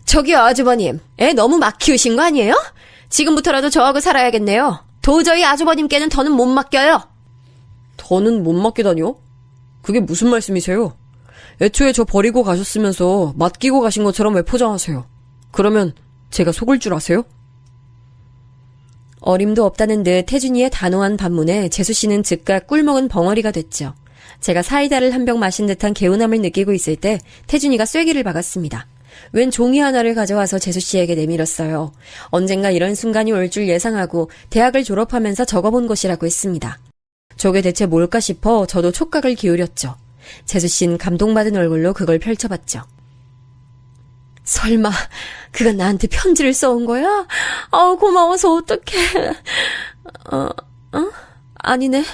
저기요, 아주버님. 애 너무 막 키우신 거 아니에요? 지금부터라도 저하고 살아야겠네요. 도저히 아주버님께는 더는 못 맡겨요. 더는 못 맡기다뇨? 그게 무슨 말씀이세요? 애초에 저 버리고 가셨으면서 맡기고 가신 것처럼 왜 포장하세요? 그러면 제가 속을 줄 아세요? 어림도 없다는 듯 태준이의 단호한 반문에 재수씨는 즉각 꿀먹은 벙어리가 됐죠. 제가 사이다를 한 병 마신 듯한 개운함을 느끼고 있을 때 태준이가 쐐기를 박았습니다. 웬 종이 하나를 가져와서 재수씨에게 내밀었어요. 언젠가 이런 순간이 올 줄 예상하고 대학을 졸업하면서 적어본 것이라고 했습니다. 저게 대체 뭘까 싶어 저도 촉각을 기울였죠. 재수씨는 감동받은 얼굴로 그걸 펼쳐봤죠. 설마 그가 나한테 편지를 써온 거야? 고마워서 어떡해. 아니네.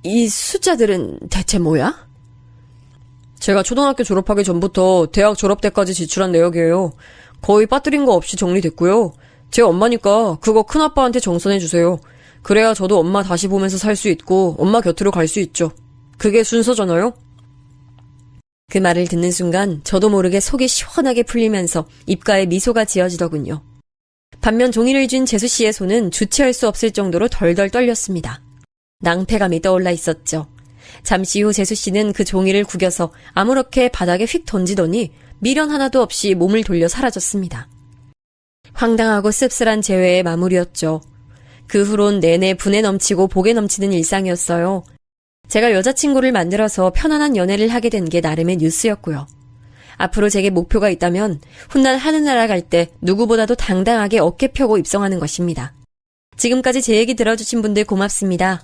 이 숫자들은 대체 뭐야? 제가 초등학교 졸업하기 전부터 대학 졸업 때까지 지출한 내역이에요. 거의 빠뜨린 거 없이 정리됐고요. 제 엄마니까 그거 큰아빠한테 정선해주세요. 그래야 저도 엄마 다시 보면서 살 수 있고 엄마 곁으로 갈 수 있죠. 그게 순서잖아요. 그 말을 듣는 순간 저도 모르게 속이 시원하게 풀리면서 입가에 미소가 지어지더군요. 반면 종이를 쥔 재수씨의 손은 주체할 수 없을 정도로 덜덜 떨렸습니다. 낭패감이 떠올라 있었죠. 잠시 후 재수씨는 그 종이를 구겨서 아무렇게 바닥에 휙 던지더니 미련 하나도 없이 몸을 돌려 사라졌습니다. 황당하고 씁쓸한 재회의 마무리였죠. 그 후론 내내 분에 넘치고 복에 넘치는 일상이었어요. 제가 여자친구를 만들어서 편안한 연애를 하게 된 게 나름의 뉴스였고요. 앞으로 제게 목표가 있다면 훗날 하늘나라 갈 때 누구보다도 당당하게 어깨 펴고 입성하는 것입니다. 지금까지 제 얘기 들어주신 분들 고맙습니다.